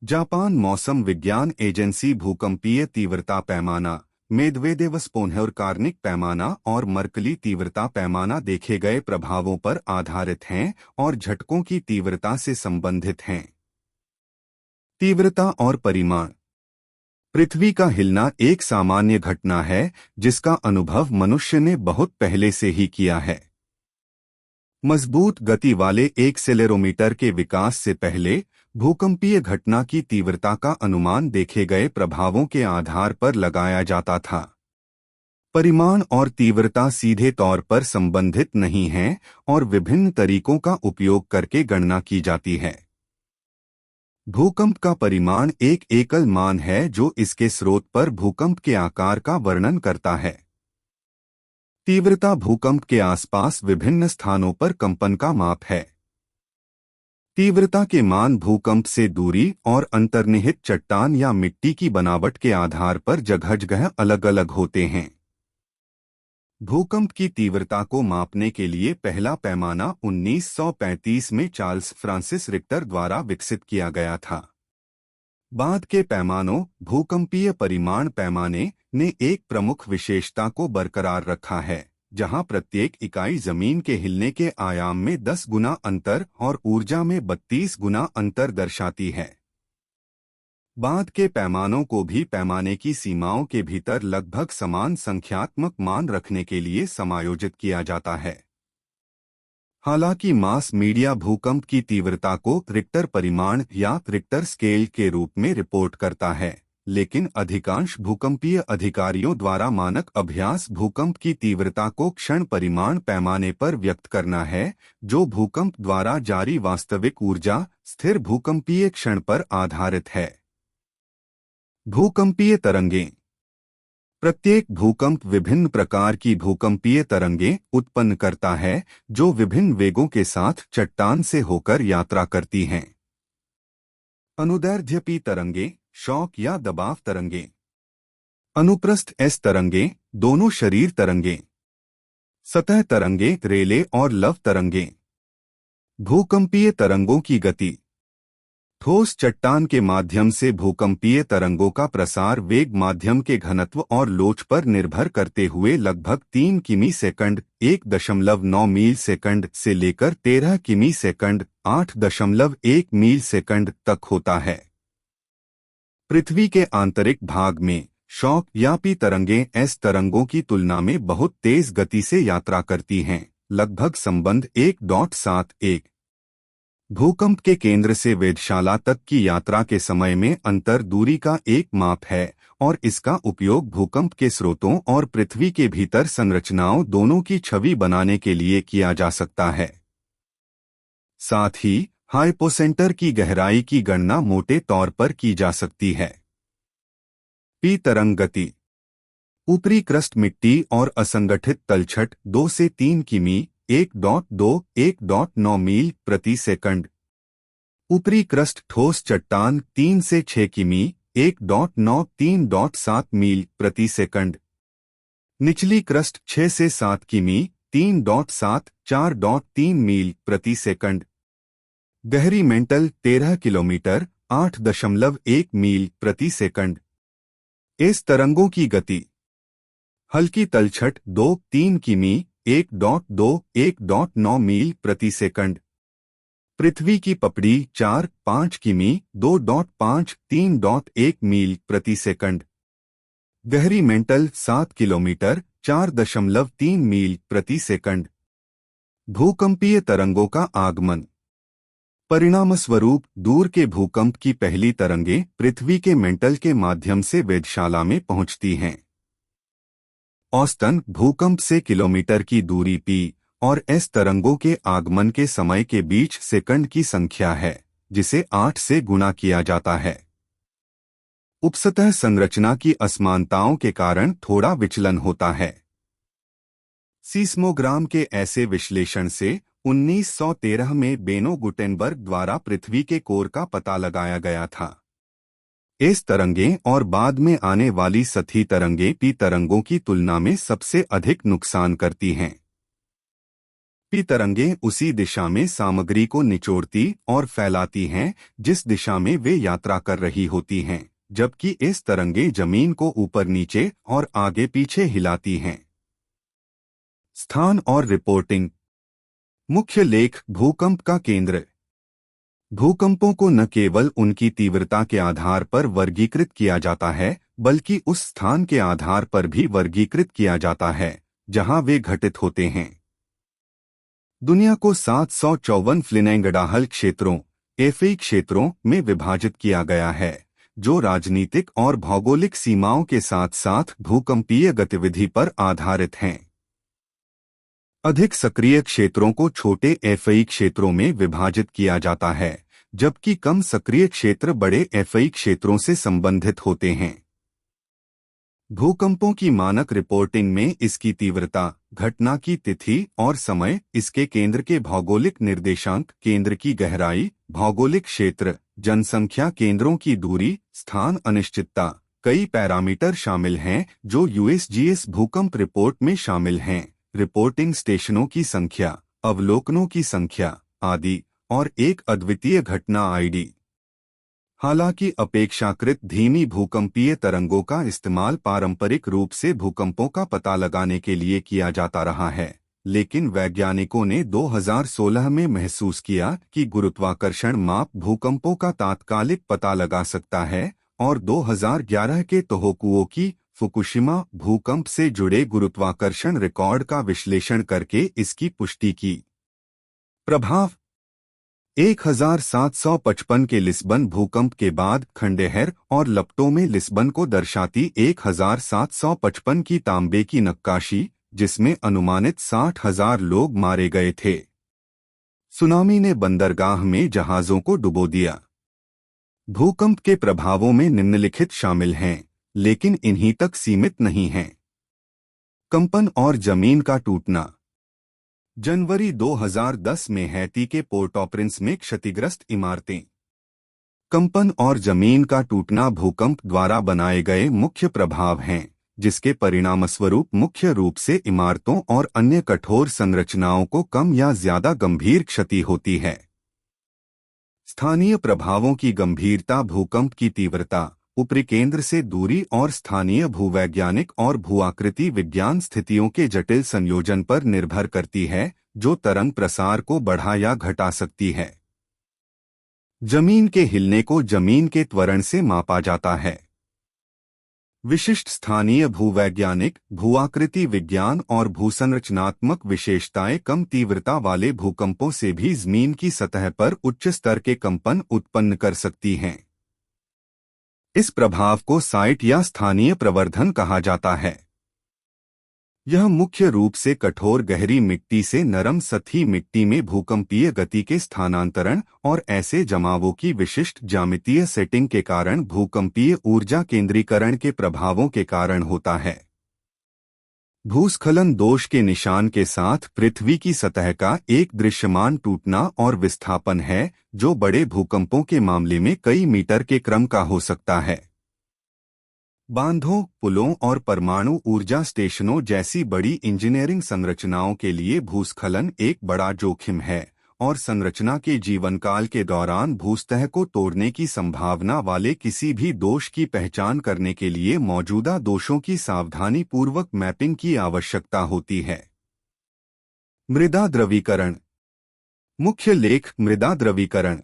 जापान मौसम विज्ञान एजेंसी भूकंपीय तीव्रता पैमाना, मेदवेदेव स्पोन्हेरकार्निक पैमाना और मर्कली तीव्रता पैमाना देखे गए प्रभावों पर आधारित हैं और झटकों की तीव्रता से संबंधित हैं। तीव्रता और परिमाण। पृथ्वी का हिलना एक सामान्य घटना है जिसका अनुभव मनुष्य ने बहुत पहले से ही किया है। मजबूत गति वाले एक्सेलेरोमीटर के विकास से पहले भूकंपीय घटना की तीव्रता का अनुमान देखे गए प्रभावों के आधार पर लगाया जाता था। परिमाण और तीव्रता सीधे तौर पर संबंधित नहीं हैं और विभिन्न तरीकों का उपयोग करके गणना की जाती है। भूकंप का परिमाण एक एकल मान है जो इसके स्रोत पर भूकंप के आकार का वर्णन करता है। तीव्रता भूकंप के आसपास विभिन्न स्थानों पर कंपन का माप है। तीव्रता के मान भूकंप से दूरी और अंतर्निहित चट्टान या मिट्टी की बनावट के आधार पर जगह-जगह अलग-अलग होते हैं। भूकंप की तीव्रता को मापने के लिए पहला पैमाना 1935 में चार्ल्स फ्रांसिस रिक्टर द्वारा विकसित किया गया था। बाद के पैमानों, भूकंपीय परिमाण पैमाने ने एक प्रमुख विशेषता को बरकरार रखा है, जहां प्रत्येक इकाई जमीन के हिलने के आयाम में 10 गुना अंतर और ऊर्जा में 32 गुना अंतर दर्शाती है। बाद के पैमानों को भी पैमाने की सीमाओं के भीतर लगभग समान संख्यात्मक मान रखने के लिए समायोजित किया जाता है। हालांकि मास मीडिया भूकंप की तीव्रता को रिक्टर परिमाण या रिक्टर स्केल के रूप में रिपोर्ट करता है, लेकिन अधिकांश भूकंपीय अधिकारियों द्वारा मानक अभ्यास भूकंप की तीव्रता को क्षण परिमाण पैमाने पर व्यक्त करना है, जो भूकंप द्वारा जारी वास्तविक ऊर्जा स्थिर भूकंपीय क्षण पर आधारित है। भूकंपीय तरंगें। प्रत्येक भूकंप विभिन्न प्रकार की भूकंपीय तरंगें उत्पन्न करता है, जो विभिन्न वेगों के साथ चट्टान से होकर यात्रा करती हैं। अनुदैर्ध्यपी तरंगें, शॉक या दबाव तरंगें। अनुप्रस्थ एस तरंगें, दोनों शरीर तरंगें। सतह तरंगें, रेले और लव तरंगें। भूकंपीय तरंगों की गति। ठोस चट्टान के माध्यम से भूकंपीय तरंगों का प्रसार वेग माध्यम के घनत्व और लोच पर निर्भर करते हुए लगभग 3 किमी सेकंड 1.9 मील सेकंड से लेकर 13 किमी सेकंड 8.1 मील सेकंड तक होता है। पृथ्वी के आंतरिक भाग में शॉक या पी तरंगें एस तरंगों की तुलना में बहुत तेज गति से यात्रा करती हैं, लगभग संबंध 1.71। भूकंप के केंद्र से वेधशाला तक की यात्रा के समय में अंतर दूरी का एक माप है और इसका उपयोग भूकंप के स्रोतों और पृथ्वी के भीतर संरचनाओं दोनों की छवि बनाने के लिए किया जा सकता है। साथ ही हाइपोसेंटर की गहराई की गणना मोटे तौर पर की जा सकती है। पी तरंग गति। ऊपरी क्रस्ट मिट्टी और असंगठित तलछट 2 से 3 किमी 1.2-1.9 मील प्रति सेकंड। ऊपरी क्रस्ट ठोस चट्टान 3 से 6 किमी 1.9-3.7 मील प्रति सेकंड। निचली क्रस्ट 6 से 7 किमी 3.7-4.3 मील प्रति सेकंड। गहरी मेंटल 13 किलोमीटर 8.1 मील प्रति सेकंड। इस तरंगों की गति। हल्की तलछट 2-3 किमी 1.2-1.9 मील प्रति सेकंड। पृथ्वी की पपड़ी 4-5 किमी 2.5-3.1 मील प्रति सेकंड। गहरी मेंटल 7 किलोमीटर 4.3 मील प्रति सेकंड। भूकंपीय तरंगों का आगमन। परिणामस्वरूप दूर के भूकंप की पहली तरंगें पृथ्वी के मेंटल के माध्यम से वेधशाला में पहुंचती हैं। औसतन भूकंप से किलोमीटर की दूरी पी और एस तरंगों के आगमन के समय के बीच सेकंड की संख्या है, जिसे 8 से गुणा किया जाता है। उपसतह संरचना की असमानताओं के कारण थोड़ा विचलन होता है। सीस्मोग्राम के ऐसे विश्लेषण से 1913 में बेनो गुटेनबर्ग द्वारा पृथ्वी के कोर का पता लगाया गया था। इस तरंगें और बाद में आने वाली सतही तरंगें पी तरंगों की तुलना में सबसे अधिक नुकसान करती हैं। पी तरंगें उसी दिशा में सामग्री को निचोड़ती और फैलाती हैं जिस दिशा में वे यात्रा कर रही होती हैं, जबकि इस तरंगें जमीन को ऊपर नीचे और आगे पीछे हिलाती हैं। स्थान और रिपोर्टिंग। मुख्य लेख। भूकंप का केंद्र। भूकंपों को न केवल उनकी तीव्रता के आधार पर वर्गीकृत किया जाता है, बल्कि उस स्थान के आधार पर भी वर्गीकृत किया जाता है जहां वे घटित होते हैं। दुनिया को 754 फ्लिनेंगडाहल क्षेत्रों एफई क्षेत्रों में विभाजित किया गया है, जो राजनीतिक और भौगोलिक सीमाओं के साथ साथ भूकंपीय गतिविधि पर आधारित हैं। अधिक सक्रिय क्षेत्रों को छोटे एफई क्षेत्रों में विभाजित किया जाता है, जबकि कम सक्रिय क्षेत्र बड़े एफई क्षेत्रों से संबंधित होते हैं। भूकंपों की मानक रिपोर्टिंग में इसकी तीव्रता, घटना की तिथि और समय, इसके केंद्र के भौगोलिक निर्देशांक, केंद्र की गहराई, भौगोलिक क्षेत्र, जनसंख्या, केंद्रों की दूरी, स्थान, अनिश्चितता, कई पैरामीटर शामिल हैं जो यूएसजीएस भूकंप रिपोर्ट में शामिल हैं। रिपोर्टिंग स्टेशनों की संख्या, अवलोकनों की संख्या आदि, और एक अद्वितीय घटना आईडी। हालांकि अपेक्षाकृत धीमी भूकंपीय तरंगों का इस्तेमाल पारंपरिक रूप से भूकंपों का पता लगाने के लिए किया जाता रहा है, लेकिन वैज्ञानिकों ने 2016 में महसूस किया कि गुरुत्वाकर्षण माप भूकंपों का तात्कालिक पता लगा सकता है और 2011 के तोहोकुओ की फुकुशिमा भूकंप से जुड़े गुरुत्वाकर्षण रिकॉर्ड का विश्लेषण करके इसकी पुष्टि की। प्रभाव। 1755 के लिस्बन भूकंप के बाद खंडेहर और लपटों में लिस्बन को दर्शाती 1755 की तांबे की नक्काशी, जिसमें अनुमानित 60,000 लोग मारे गए थे। सुनामी ने बंदरगाह में जहाज़ों को डुबो दिया। भूकंप के प्रभावों में निम्नलिखित शामिल हैं, लेकिन इन्हीं तक सीमित नहीं हैं। कंपन और जमीन का टूटना। जनवरी 2010 में हैती के पोर्ट ऑ प्रिंस में क्षतिग्रस्त इमारतें। कंपन और जमीन का टूटना भूकंप द्वारा बनाए गए मुख्य प्रभाव हैं, जिसके परिणामस्वरूप मुख्य रूप से इमारतों और अन्य कठोर संरचनाओं को कम या ज्यादा गंभीर क्षति होती है। स्थानीय प्रभावों की गंभीरता भूकंप की तीव्रता, ऊपरी केंद्र से दूरी और स्थानीय भूवैज्ञानिक और भूआकृति विज्ञान स्थितियों के जटिल संयोजन पर निर्भर करती है, जो तरंग प्रसार को बढ़ा या घटा सकती है। जमीन के हिलने को जमीन के त्वरण से मापा जाता है। विशिष्ट स्थानीय भूवैज्ञानिक, भूआकृति विज्ञान और भूसंरचनात्मक विशेषताएं कम तीव्रता वाले भूकंपों से भी जमीन की सतह पर उच्च स्तर के कंपन उत्पन्न कर सकती हैं। इस प्रभाव को साइट या स्थानीय प्रवर्धन कहा जाता है। यह मुख्य रूप से कठोर गहरी मिट्टी से नरम सतही मिट्टी में भूकंपीय गति के स्थानांतरण और ऐसे जमावों की विशिष्ट ज्यामितीय सेटिंग के कारण भूकंपीय ऊर्जा केंद्रीकरण के प्रभावों के कारण होता है। भूस्खलन दोष के निशान के साथ पृथ्वी की सतह का एक दृश्यमान टूटना और विस्थापन है, जो बड़े भूकंपों के मामले में कई मीटर के क्रम का हो सकता है। बांधों, पुलों और परमाणु ऊर्जा स्टेशनों जैसी बड़ी इंजीनियरिंग संरचनाओं के लिए भूस्खलन एक बड़ा जोखिम है और संरचना के जीवनकाल के दौरान भूसतह को तोड़ने की संभावना वाले किसी भी दोष की पहचान करने के लिए मौजूदा दोषों की सावधानी पूर्वक मैपिंग की आवश्यकता होती है। मृदा द्रवीकरण। मुख्य लेख मृदा द्रवीकरण।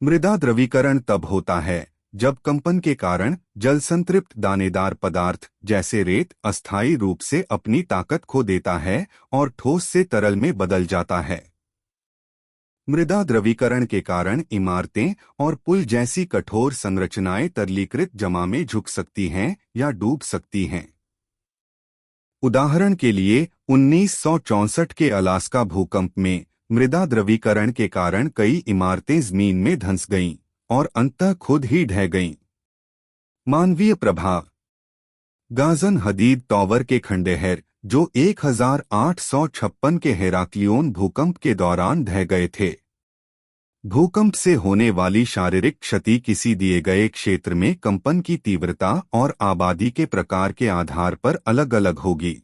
मृदा द्रवीकरण तब होता है जब कंपन के कारण जल संतृप्त दानेदार पदार्थ जैसे रेत अस्थायी रूप से अपनी ताकत खो देता है और ठोस से तरल में बदल जाता है। मृदा द्रवीकरण के कारण इमारतें और पुल जैसी कठोर संरचनाएं तरलीकृत जमा में झुक सकती हैं या डूब सकती हैं। उदाहरण के लिए 1964 के अलास्का भूकंप में मृदा द्रवीकरण के कारण कई इमारतें जमीन में धंस गईं और अंततः खुद ही ढह गईं। मानवीय प्रभाव। गाजन हदीद टॉवर के खंडेर, जो 1856 के हेराक्लियोन भूकंप के दौरान ढह गए थे। भूकंप से होने वाली शारीरिक क्षति किसी दिए गए क्षेत्र में कंपन की तीव्रता और आबादी के प्रकार के आधार पर अलग अलग होगी।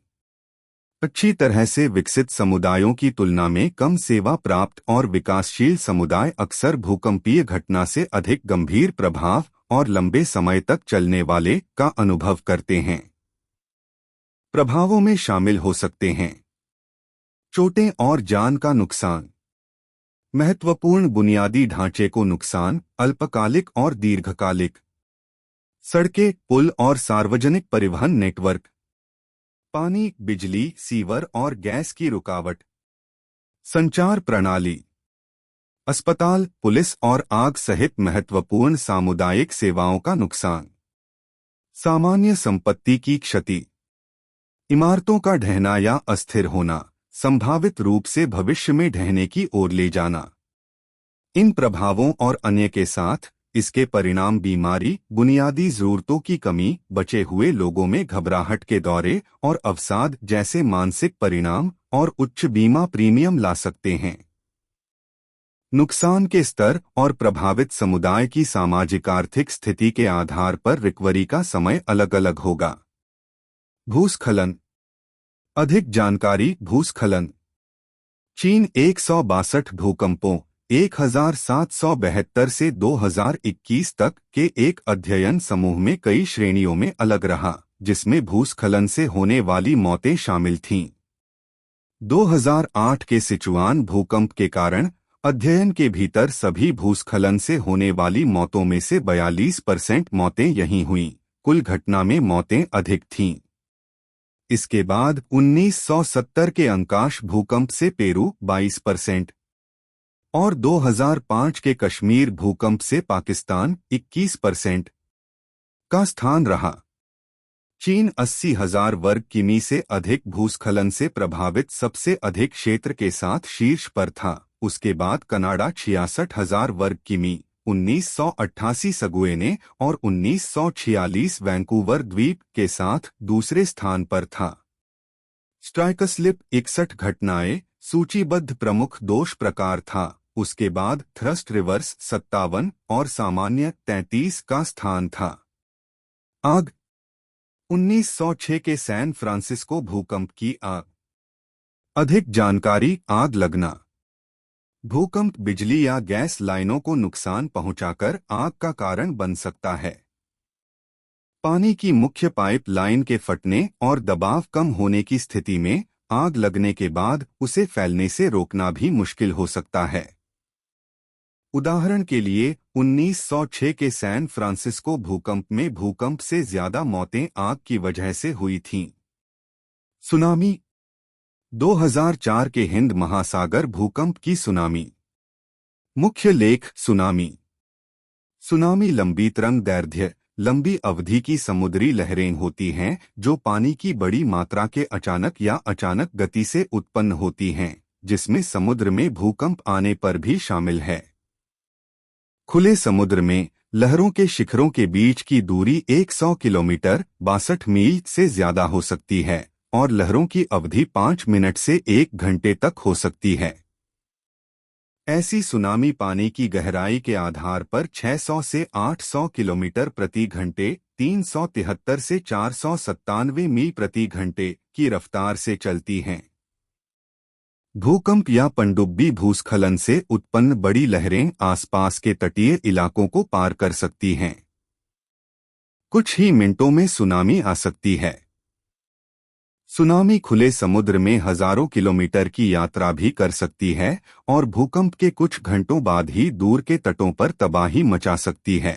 अच्छी तरह से विकसित समुदायों की तुलना में कम सेवा प्राप्त और विकासशील समुदाय अक्सर भूकंपीय घटना से अधिक गंभीर प्रभाव और लंबे समय तक चलने वाले का अनुभव करते हैं। प्रभावों में शामिल हो सकते हैं चोटें और जान का नुकसान, महत्वपूर्ण बुनियादी ढांचे को नुकसान, अल्पकालिक और दीर्घकालिक, सड़कें, पुल और सार्वजनिक परिवहन नेटवर्क, पानी, बिजली, सीवर और गैस की रुकावट, संचार प्रणाली, अस्पताल, पुलिस और आग सहित महत्वपूर्ण सामुदायिक सेवाओं का नुकसान, सामान्य संपत्ति की क्षति, इमारतों का ढहना या अस्थिर होना, संभावित रूप से भविष्य में ढहने की ओर ले जाना। इन प्रभावों और अन्य के साथ इसके परिणाम बीमारी, बुनियादी जरूरतों की कमी, बचे हुए लोगों में घबराहट के दौरे और अवसाद जैसे मानसिक परिणाम और उच्च बीमा प्रीमियम ला सकते हैं। नुकसान के स्तर और प्रभावित समुदाय की सामाजिक आर्थिक स्थिति के आधार पर रिकवरी का समय अलग अलग होगा। भूस्खलन। अधिक जानकारी। भूस्खलन। चीन 162 भूकंपों 1772 से 2021 तक के एक अध्ययन समूह में कई श्रेणियों में अलग रहा, जिसमें भूस्खलन से होने वाली मौतें शामिल थीं। 2008 के सिचुआन भूकंप के कारण अध्ययन के भीतर सभी भूस्खलन से होने वाली मौतों में से 42% मौतें यहीं हुईं। कुल घटना में मौतें अधिक थीं। इसके बाद 1970 के अंकाश भूकंप से पेरू 22%, और 2005 के कश्मीर भूकंप से पाकिस्तान 21% का स्थान रहा। चीन 80,000 वर्ग किमी से अधिक भूस्खलन से प्रभावित सबसे अधिक क्षेत्र के साथ शीर्ष पर था। उसके बाद कनाडा 66,000 वर्ग किमी 1988 सगुएने और 1946 वैंकूवर द्वीप के साथ दूसरे स्थान पर था। स्ट्राइकस्लिप 61 घटनाएं सूचीबद्ध प्रमुख दोष प्रकार था। उसके बाद थ्रस्ट रिवर्स 57 और सामान्य 33 का स्थान था। आग 1906 के सैन फ्रांसिस्को भूकंप की आग। अधिक जानकारी। आग लगना। भूकंप बिजली या गैस लाइनों को नुकसान पहुंचाकर आग का कारण बन सकता है। पानी की मुख्य पाइप लाइन के फटने और दबाव कम होने की स्थिति में आग लगने के बाद उसे फैलने से रोकना भी मुश्किल हो सकता है। उदाहरण के लिए 1906 के सैन फ्रांसिस्को भूकंप में भूकंप से ज्यादा मौतें आग की वजह से हुई थीं। सुनामी 2004 के हिंद महासागर भूकंप की सुनामी। मुख्य लेख। सुनामी लंबी तरंग दैर्ध्य लंबी अवधि की समुद्री लहरें होती हैं जो पानी की बड़ी मात्रा के अचानक गति से उत्पन्न होती हैं, जिसमें समुद्र में भूकंप आने पर भी शामिल है। खुले समुद्र में लहरों के शिखरों के बीच की दूरी 100 किलोमीटर 62 मील से ज्यादा हो सकती है और लहरों की अवधि 5 मिनट से 1 घंटे तक हो सकती है। ऐसी सुनामी पानी की गहराई के आधार पर 600 से 800 किलोमीटर प्रति घंटे 373 से 497 मील प्रति घंटे की रफ्तार से चलती हैं। भूकंप या पनडुब्बी भूस्खलन से उत्पन्न बड़ी लहरें आसपास के तटीय इलाकों को पार कर सकती हैं। कुछ ही मिनटों में सुनामी आ सकती है। सुनामी खुले समुद्र में हजारों किलोमीटर की यात्रा भी कर सकती है और भूकंप के कुछ घंटों बाद ही दूर के तटों पर तबाही मचा सकती है।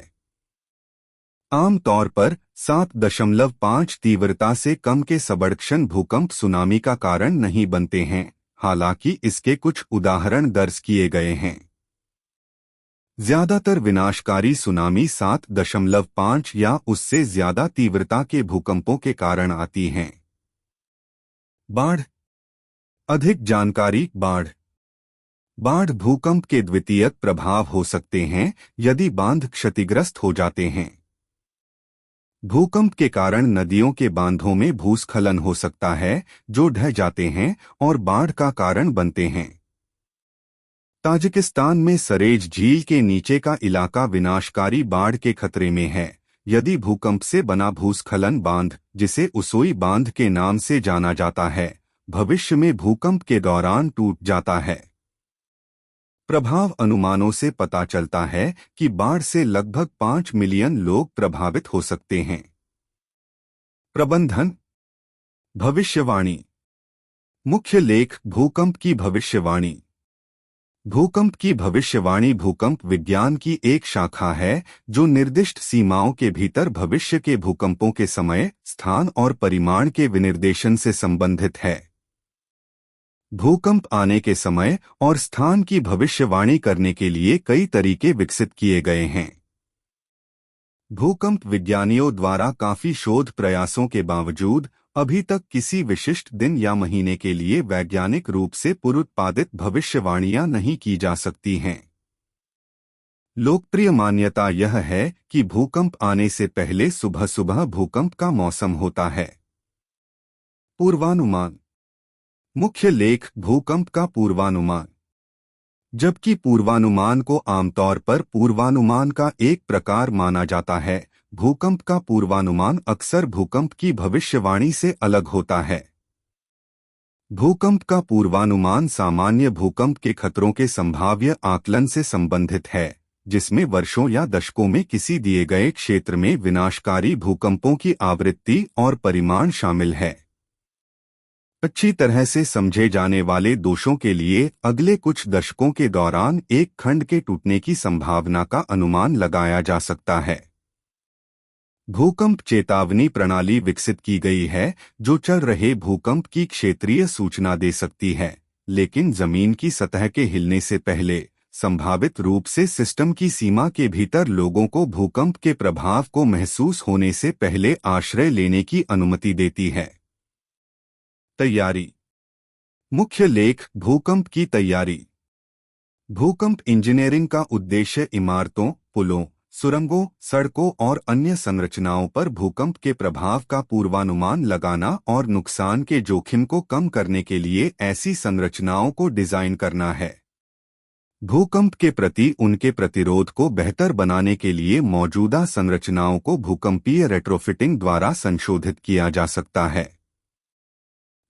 आमतौर पर 7.5 तीव्रता से कम के सबडक्शन भूकंप सुनामी का कारण नहीं बनते हैं, हालांकि इसके कुछ उदाहरण दर्ज किए गए हैं। ज्यादातर विनाशकारी सुनामी 7.5 या उससे ज्यादा तीव्रता के भूकंपों के कारण आती हैं। बाढ़। अधिक जानकारी। बाढ़ भूकंप के द्वितीयक प्रभाव हो सकते हैं यदि बांध क्षतिग्रस्त हो जाते हैं। भूकंप के कारण नदियों के बांधों में भूस्खलन हो सकता है जो ढह जाते हैं और बाढ़ का कारण बनते हैं। ताजिकिस्तान में सरेज झील के नीचे का इलाका विनाशकारी बाढ़ के खतरे में है यदि भूकंप से बना भूस्खलन बांध, जिसे उसोई बांध के नाम से जाना जाता है, भविष्य में भूकंप के दौरान टूट जाता है। प्रभाव अनुमानों से पता चलता है कि बाढ़ से लगभग 5 मिलियन लोग प्रभावित हो सकते हैं। प्रबंधन। भविष्यवाणी। मुख्य लेख। भूकंप की भविष्यवाणी। भूकंप की भविष्यवाणी भूकंप विज्ञान की एक शाखा है जो निर्दिष्ट सीमाओं के भीतर भविष्य के भूकंपों के समय, स्थान और परिमाण के विनिर्देशन से संबंधित है। भूकंप आने के समय और स्थान की भविष्यवाणी करने के लिए कई तरीके विकसित किए गए हैं। भूकंप विज्ञानियों द्वारा काफी शोध प्रयासों के बावजूद अभी तक किसी विशिष्ट दिन या महीने के लिए वैज्ञानिक रूप से पूर्वोत्पादित भविष्यवाणियां नहीं की जा सकती हैं। लोकप्रिय मान्यता यह है कि भूकंप आने से पहले सुबह सुबह भूकंप का मौसम होता है। पूर्वानुमान। मुख्य लेख। भूकंप का पूर्वानुमान। जबकि पूर्वानुमान को आमतौर पर पूर्वानुमान का एक प्रकार माना जाता है, भूकंप का पूर्वानुमान अक्सर भूकंप की भविष्यवाणी से अलग होता है। भूकंप का पूर्वानुमान सामान्य भूकंप के खतरों के संभाव्य आकलन से संबंधित है, जिसमें वर्षों या दशकों में किसी दिए गए क्षेत्र में विनाशकारी भूकंपों की आवृत्ति और परिमाण शामिल है। अच्छी तरह से समझे जाने वाले दोषों के लिए अगले कुछ दशकों के दौरान एक खंड के टूटने की संभावना का अनुमान लगाया जा सकता है। भूकंप चेतावनी प्रणाली विकसित की गई है जो चल रहे भूकंप की क्षेत्रीय सूचना दे सकती है, लेकिन जमीन की सतह के हिलने से पहले संभावित रूप से सिस्टम की सीमा के भीतर लोगों को भूकंप के प्रभाव को महसूस होने से पहले आश्रय लेने की अनुमति देती है। तैयारी। मुख्य लेख: भूकंप की तैयारी। भूकंप इंजीनियरिंग का उद्देश्य इमारतों, पुलों, सुरंगों, सड़कों और अन्य संरचनाओं पर भूकंप के प्रभाव का पूर्वानुमान लगाना और नुकसान के जोखिम को कम करने के लिए ऐसी संरचनाओं को डिजाइन करना है। भूकंप के प्रति उनके प्रतिरोध को बेहतर बनाने के लिए मौजूदा संरचनाओं को भूकंपीय रेट्रोफिटिंग द्वारा संशोधित किया जा सकता है।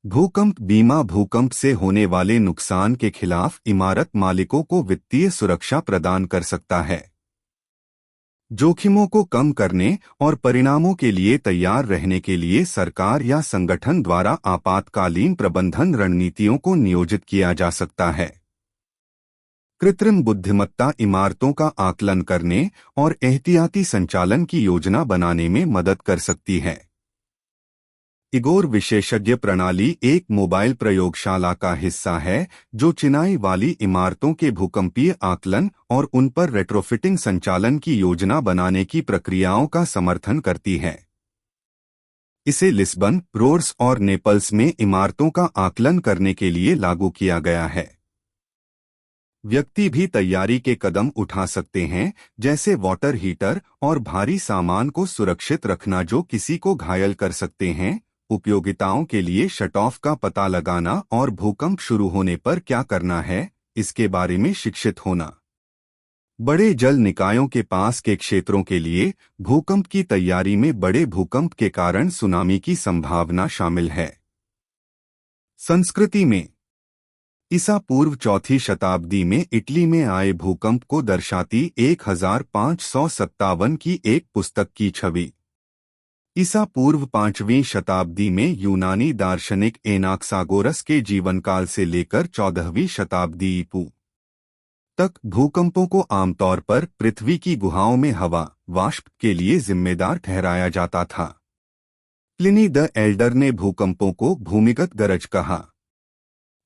भूकंप बीमा भूकंप से होने वाले नुकसान के खिलाफ इमारत मालिकों को वित्तीय सुरक्षा प्रदान कर सकता है। जोखिमों को कम करने और परिणामों के लिए तैयार रहने के लिए सरकार या संगठन द्वारा आपातकालीन प्रबंधन रणनीतियों को नियोजित किया जा सकता है। कृत्रिम बुद्धिमत्ता इमारतों का आकलन करने और एहतियाती संचालन की योजना बनाने में मदद कर सकती है। इगोर विशेषज्ञ प्रणाली एक मोबाइल प्रयोगशाला का हिस्सा है जो चिनाई वाली इमारतों के भूकंपीय आकलन और उन पर रेट्रोफिटिंग संचालन की योजना बनाने की प्रक्रियाओं का समर्थन करती है। इसे लिस्बन, रोड्स और नेपल्स में इमारतों का आकलन करने के लिए लागू किया गया है। व्यक्ति भी तैयारी के कदम उठा सकते हैं, जैसे वाटर हीटर और भारी सामान को सुरक्षित रखना जो किसी को घायल कर सकते हैं। उपयोगिताओं के लिए शट ऑफ का पता लगाना और भूकंप शुरू होने पर क्या करना है, इसके बारे में शिक्षित होना। बड़े जल निकायों के पास के क्षेत्रों के लिए भूकंप की तैयारी में बड़े भूकंप के कारण सुनामी की संभावना शामिल है। संस्कृति में ईसा पूर्व चौथी शताब्दी में इटली में आए भूकंप को दर्शाती 1557 की एक पुस्तक की छवि। ईसा पूर्व 5वीं शताब्दी में यूनानी दार्शनिक एनाक्सागोरस के जीवनकाल से लेकर 14वीं शताब्दी ईपू तक भूकंपों को आमतौर पर पृथ्वी की गुहाओं में हवा, वाष्प के लिए जिम्मेदार ठहराया जाता था। प्लिनी द एल्डर ने भूकंपों को भूमिगत गरज कहा।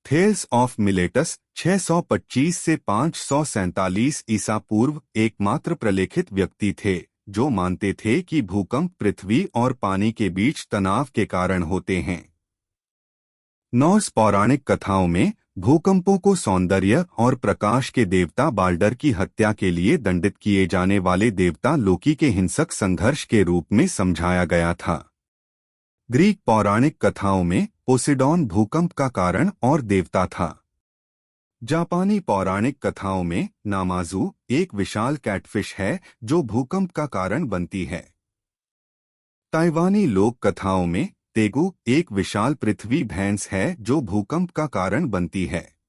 थेल्स ऑफ मिलेटस 625 से 547 ईसा पूर्व एकमात्र प्रलेखित व्यक्ति थे जो मानते थे कि भूकंप पृथ्वी और पानी के बीच तनाव के कारण होते हैं। नॉर्स पौराणिक कथाओं में भूकंपों को सौंदर्य और प्रकाश के देवता बाल्डर की हत्या के लिए दंडित किए जाने वाले देवता लोकी के हिंसक संघर्ष के रूप में समझाया गया था। ग्रीक पौराणिक कथाओं में पोसेडॉन भूकंप का कारण और देवता था। जापानी पौराणिक कथाओं में नामाजू एक विशाल कैटफिश है जो भूकंप का कारण बनती है। ताइवानी लोक कथाओं में तेगु एक विशाल पृथ्वी भैंस है जो भूकंप का कारण बनती है।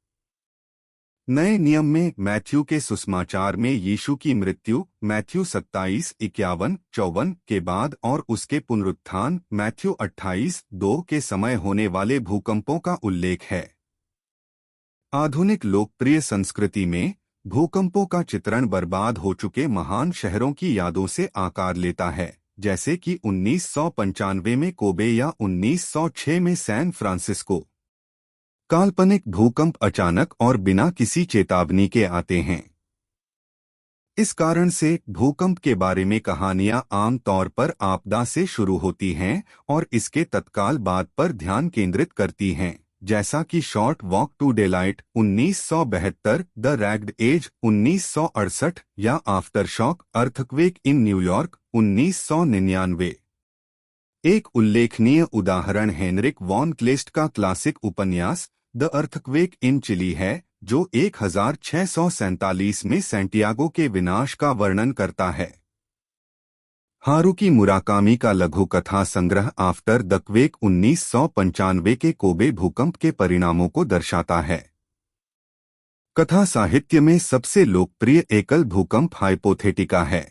नए नियम में मैथ्यू के सुसमाचार में यीशु की मृत्यु मैथ्यू 27:51-54 के बाद और उसके पुनरुत्थान मैथ्यू 28:2 के समय होने वाले भूकंपों का उल्लेख है। आधुनिक लोकप्रिय संस्कृति में भूकंपों का चित्रण बर्बाद हो चुके महान शहरों की यादों से आकार लेता है, जैसे कि 1995 में कोबे या 1906 में सैन फ्रांसिस्को। काल्पनिक भूकंप अचानक और बिना किसी चेतावनी के आते हैं। इस कारण से भूकंप के बारे में कहानियां आम तौर पर आपदा से शुरू होती हैं और इसके तत्काल बाद पर ध्यान केंद्रित करती हैं, जैसा कि short walk to daylight 1972, the ragged edge 1968 या आफ्टरशॉक अर्थक्वेक इन न्यूयॉर्क 1999। एक उल्लेखनीय उदाहरण हेनरिक वॉन क्लेस्ट का क्लासिक उपन्यास द अर्थक्वेक इन चिली है, जो 1647 में सैंटियागो के विनाश का वर्णन करता है। हारुकी मुराकामी का लघु कथा संग्रह आफ्टर द क्वेक 1995 के कोबे भूकंप के परिणामों को दर्शाता है। कथा साहित्य में सबसे लोकप्रिय एकल भूकंप हाइपोथेटिका है।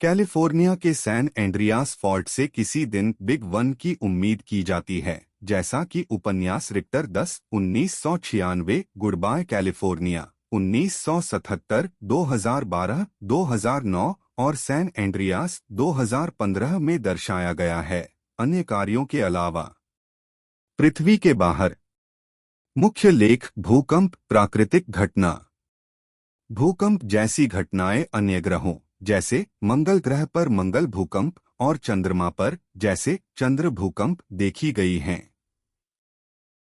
कैलिफोर्निया के सैन एंड्रियास फॉल्ट से किसी दिन बिग वन की उम्मीद की जाती है, जैसा कि उपन्यास रिक्टर 10 1996, गुड बाय कैलिफोर्निया 1977, 2012, 2009 और सैन एंड्रियास 2015 में दर्शाया गया है। अन्य कार्यों के अलावा पृथ्वी के बाहर मुख्य लेख भूकंप प्राकृतिक घटना। भूकंप जैसी घटनाएं अन्य ग्रहों जैसे मंगल ग्रह पर मंगल भूकंप और चंद्रमा पर जैसे चंद्र भूकंप देखी गई हैं।